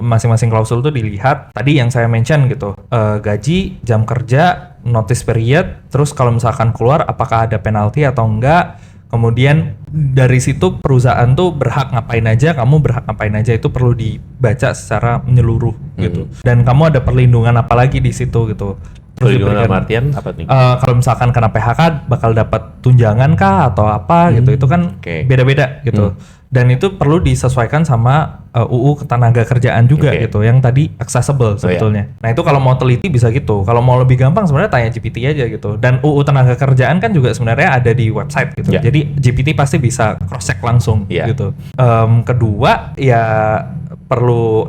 Masing-masing klausul tuh dilihat tadi yang saya mention gitu, gaji, jam kerja, notice period, terus kalau misalkan keluar apakah ada penalti atau enggak. Kemudian dari situ perusahaan tuh berhak ngapain aja, kamu berhak ngapain aja, itu perlu dibaca secara menyeluruh gitu. Dan kamu ada perlindungan apa lagi di situ gitu. Perlindungan dalam artian apa nih? Kalau misalkan kena PHK bakal dapat tunjangan kah atau apa gitu, itu kan beda-beda gitu. Dan itu perlu disesuaikan sama UU Ketenagakerjaan juga gitu, yang tadi accessible sebetulnya. Nah, itu kalau mau teliti bisa gitu. Kalau mau lebih gampang sebenarnya tanya GPT aja gitu. Dan UU Tenaga Kerjaan kan juga sebenarnya ada di website gitu. Jadi GPT pasti bisa cross check langsung gitu. Kedua ya perlu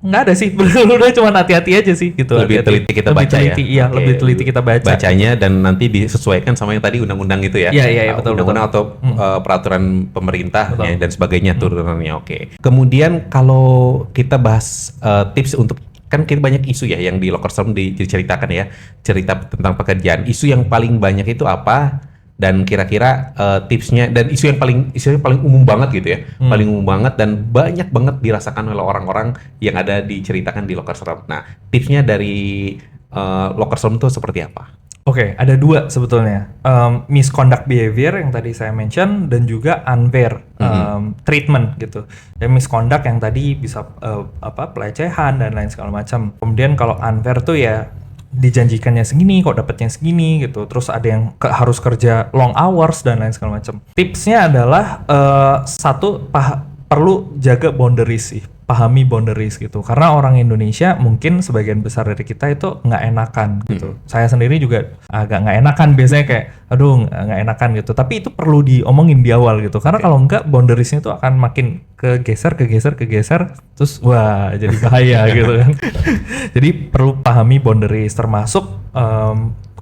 nggak ada sih, udah cuma hati-hati aja sih gitu. Lebih teliti kita baca ya. Iya, lebih teliti kita baca. Bacanya dan nanti disesuaikan sama yang tadi undang-undang itu ya. Iya, betul. Undang-undang atau peraturan pemerintah dan sebagainya turunannya. Kemudian kalau kita bahas tips untuk kan kita banyak isu ya yang di Locker Room diceritakan ya, cerita tentang pekerjaan. Isu yang paling banyak itu apa? Dan kira-kira tipsnya, dan isu yang paling umum banget gitu ya, paling umum banget dan banyak banget dirasakan oleh orang-orang yang ada diceritakan di Locker Room. Nah, tipsnya dari Locker Room itu seperti apa? Oke, ada dua sebetulnya. Misconduct behavior yang tadi saya mention dan juga unfair treatment gitu. Ya, misconduct yang tadi bisa pelecehan dan lain segala macam. Kemudian kalau unfair tuh ya dijanjikannya segini kok dapatnya segini gitu. Terus ada yang harus kerja long hours dan lain segala macam. Tipsnya adalah satu perlu jaga boundaries sih. Pahami boundaries gitu, karena orang Indonesia mungkin sebagian besar dari kita itu nggak enakan gitu. Saya sendiri juga agak nggak enakan, biasanya kayak aduh nggak enakan gitu, tapi itu perlu diomongin di awal gitu, karena kalau nggak boundariesnya itu akan makin kegeser terus wah jadi bahaya gitu kan. Jadi perlu pahami boundaries, termasuk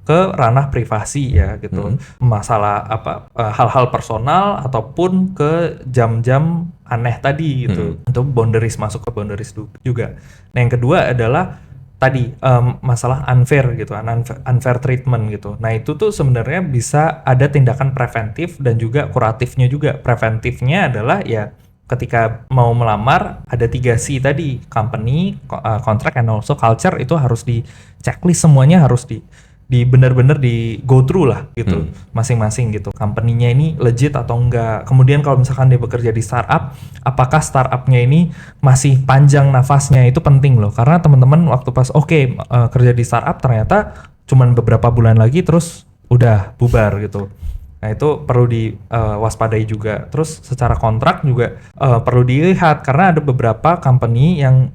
ke ranah privasi ya gitu, masalah hal-hal personal ataupun ke jam-jam aneh tadi gitu, itu boundaries, masuk ke boundaries juga. Nah yang kedua adalah tadi masalah unfair gitu, unfair treatment gitu. Nah itu tuh sebenarnya bisa ada tindakan preventif dan juga kuratifnya juga. Preventifnya adalah ya ketika mau melamar ada 3C tadi, company, contract, and also culture, itu harus di checklist semuanya, harus di benar-benar di go through lah gitu, masing-masing gitu, company-nya ini legit atau enggak. Kemudian kalau misalkan dia bekerja di startup, apakah startupnya ini masih panjang nafasnya, itu penting loh, karena teman-teman waktu pas kerja di startup ternyata cuman beberapa bulan lagi terus udah bubar gitu. Nah itu perlu diwaspadai juga. Terus secara kontrak juga perlu dilihat, karena ada beberapa company yang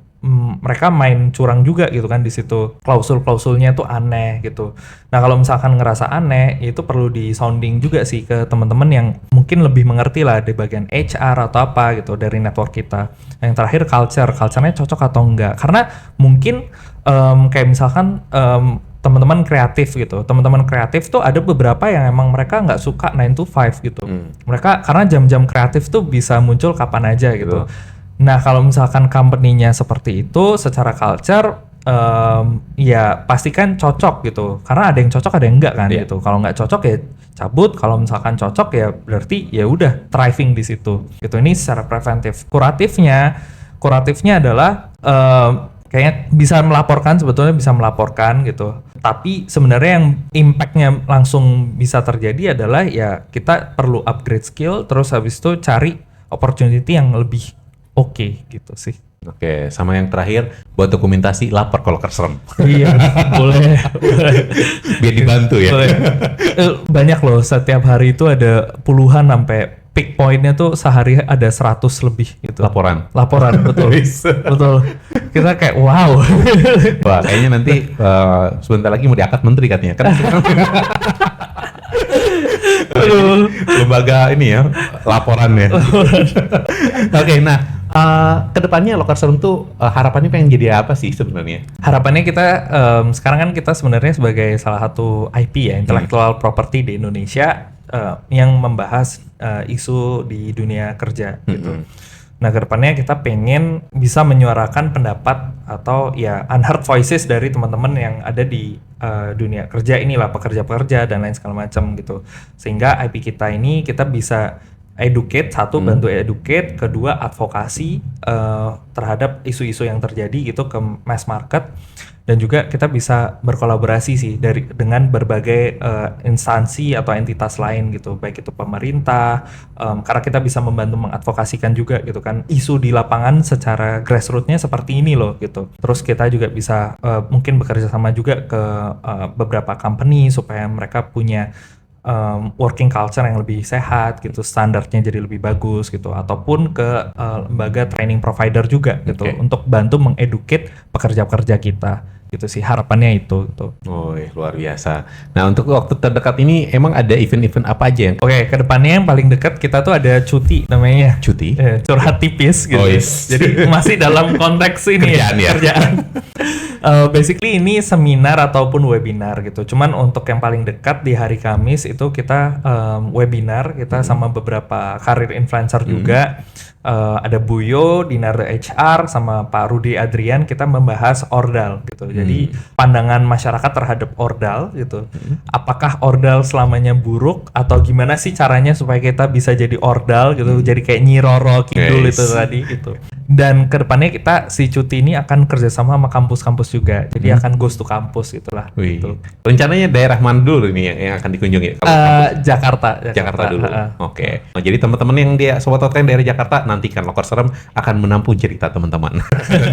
mereka main curang juga gitu kan di situ. Klausul-klausulnya tuh aneh gitu. Nah, kalau misalkan ngerasa aneh, itu perlu di sounding juga sih ke teman-teman yang mungkin lebih mengerti lah di bagian HR atau apa gitu dari network kita. Yang terakhir culture-nya cocok atau enggak. Karena mungkin kayak misalkan teman-teman kreatif gitu. Teman-teman kreatif tuh ada beberapa yang emang mereka nggak suka 9 to 5 gitu. Mereka karena jam-jam kreatif tuh bisa muncul kapan aja gitu. Nah, kalau misalkan company-nya seperti itu, secara culture, ya pastikan cocok gitu. Karena ada yang cocok, ada yang enggak kan gitu. Kalau nggak cocok ya cabut. Kalau misalkan cocok ya berarti ya udah thriving di situ. Gitu. Ini secara preventif. Kuratifnya adalah kayaknya sebetulnya bisa melaporkan gitu. Tapi sebenarnya yang impact-nya langsung bisa terjadi adalah ya kita perlu upgrade skill, terus habis itu cari opportunity yang lebih oke gitu sih. Oke, sama yang terakhir buat dokumentasi lapor ke Locker Room. Iya, boleh. Biar dibantu ya. Boleh. Banyak loh, setiap hari itu ada puluhan sampai peak point-nya tuh sehari ada 100 lebih gitu. Laporan, betul. Betul. Kita kayak wow. Wah, kayaknya nanti sebentar lagi mau diangkat menteri katanya. Kan lembaga ini ya, laporannya. Oke, nah kedepannya Locker Room tuh harapannya pengen jadi apa sih sebenarnya? Harapannya kita sekarang kan kita sebenarnya sebagai salah satu IP ya, intellectual property di Indonesia, yang membahas isu di dunia kerja gitu. Nah, kedepannya kita pengen bisa menyuarakan pendapat atau ya unheard voices dari teman-teman yang ada di dunia kerja inilah, pekerja-pekerja dan lain segala macam gitu. Sehingga IP kita ini kita bisa educate, satu bantu educate, kedua advokasi terhadap isu-isu yang terjadi gitu ke mass market, dan juga kita bisa berkolaborasi sih dengan berbagai instansi atau entitas lain gitu, baik itu pemerintah, karena kita bisa membantu mengadvokasikan juga gitu kan isu di lapangan secara grassroots-nya seperti ini loh gitu. Terus kita juga bisa mungkin bekerja sama juga ke beberapa company supaya mereka punya working culture yang lebih sehat gitu, standarnya jadi lebih bagus gitu, ataupun ke lembaga training provider juga gitu, untuk bantu mengeducate pekerja-pekerja kita gitu sih, harapannya itu gitu. Oh, luar biasa. Nah, untuk waktu terdekat ini emang ada event-event apa aja yang? Oke, kedepannya yang paling dekat kita tuh ada cuti namanya. Cuti? Curhat tipis gitu. Oh, yes. Jadi masih dalam konteks ini kerjaan. Basically ini seminar ataupun webinar gitu. Cuman untuk yang paling dekat di hari Kamis itu kita webinar kita sama beberapa karir influencer juga. ada Buyo, Dinardo HR, sama Pak Rudi Adrian, kita membahas ordal gitu. Jadi pandangan masyarakat terhadap ordal gitu. Apakah ordal selamanya buruk atau gimana sih caranya supaya kita bisa jadi ordal gitu, jadi kayak Nyi Roro Kidul itu tadi gitu. Dan kedepannya kita si cuti ini akan kerjasama sama kampus-kampus juga, jadi akan goes to kampus gitulah. Wih. Gitu. Rencananya daerah mana dulu ini yang akan dikunjungi? Jakarta Jakarta dulu. Oke. Nah, jadi teman-teman yang Sobat Outcast daerah Jakarta, nantikan Loker Serem akan menampung cerita teman-teman.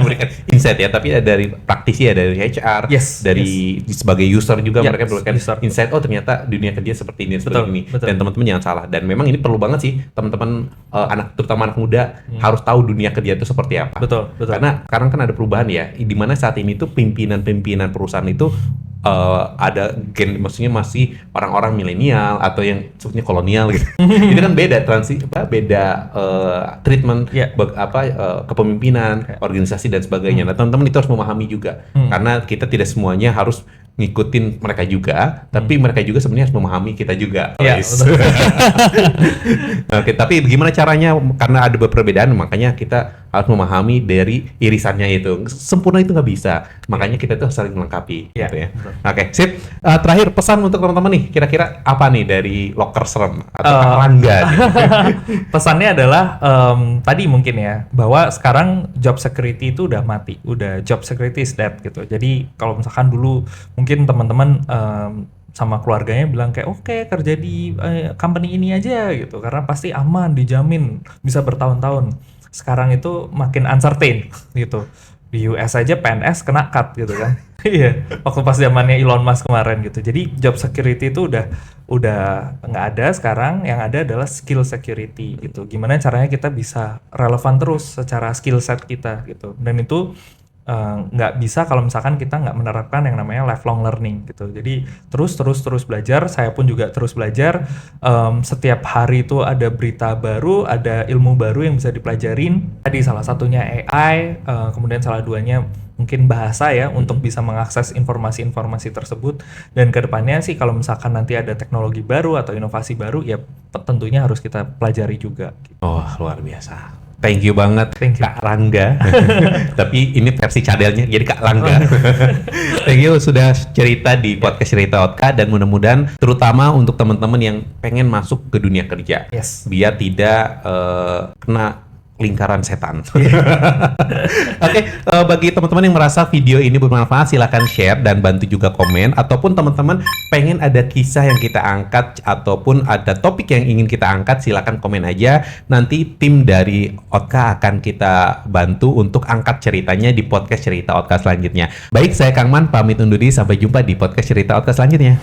Memberikan insight ya, tapi dari praktisi ya, dari HR, dari sebagai user juga mereka memberikan insight, oh ternyata dunia kerja seperti ini, seperti ini. Dan teman-teman jangan salah. Dan memang ini perlu banget sih teman-teman terutama anak muda harus tahu dunia kerja itu seperti apa. Betul. Karena sekarang kan ada perubahan ya, di mana saat ini tuh pimpinan perusahaan itu ada maksudnya masih orang-orang milenial atau yang sebutnya kolonial gitu. Itu kan beda treatment kepemimpinan, organisasi dan sebagainya. Nah, teman-teman itu harus memahami juga karena kita tidak semuanya harus ngikutin mereka juga, tapi mereka juga sebenarnya harus memahami kita juga. Oke, tapi gimana caranya? Karena ada perbedaan, makanya kita harus memahami dari irisannya itu. Sempurna itu nggak bisa, makanya kita tuh saling melengkapi. Gitu ya. Oke, sip. Terakhir pesan untuk teman-teman nih, kira-kira apa nih dari Loker Serem atau Kak Rangga? Pesannya adalah tadi mungkin ya, bahwa sekarang job security itu udah mati, udah job security is dead gitu. Jadi kalau misalkan dulu mungkin teman-teman sama keluarganya bilang kayak oke, kerja di company ini aja gitu, karena pasti aman, dijamin bisa bertahun-tahun. Sekarang itu makin uncertain gitu. Di US aja PNS kena cut gitu kan. Iya, waktu pas zamannya Elon Musk kemarin gitu. Jadi job security itu udah nggak ada sekarang. Yang ada adalah skill security gitu. Gimana caranya kita bisa relevan terus secara skill set kita gitu. Dan itu nggak bisa kalau misalkan kita nggak menerapkan yang namanya lifelong learning gitu. Jadi terus belajar. Saya pun juga terus belajar. Setiap hari itu ada berita baru, ada ilmu baru yang bisa dipelajarin. Tadi salah satunya AI, kemudian salah duanya mungkin bahasa ya, untuk bisa mengakses informasi-informasi tersebut. Dan kedepannya sih kalau misalkan nanti ada teknologi baru atau inovasi baru, ya tentunya harus kita pelajari juga. Oh, luar biasa. Thank you banget Kak Rangga. Tapi ini versi cadelnya jadi Kak Rangga. Thank you sudah cerita di podcast Cerita Outcast, dan mudah-mudahan terutama untuk teman-teman yang pengen masuk ke dunia kerja, biar tidak kena lingkaran setan. Oke, bagi teman-teman yang merasa video ini bermanfaat, silakan share dan bantu juga komen. Ataupun teman-teman pengen ada kisah yang kita angkat ataupun ada topik yang ingin kita angkat, silakan komen aja. Nanti tim dari Otka akan kita bantu untuk angkat ceritanya di podcast Cerita Otka selanjutnya. Baik, saya Kang Man pamit undur diri, sampai jumpa di podcast Cerita Otka selanjutnya.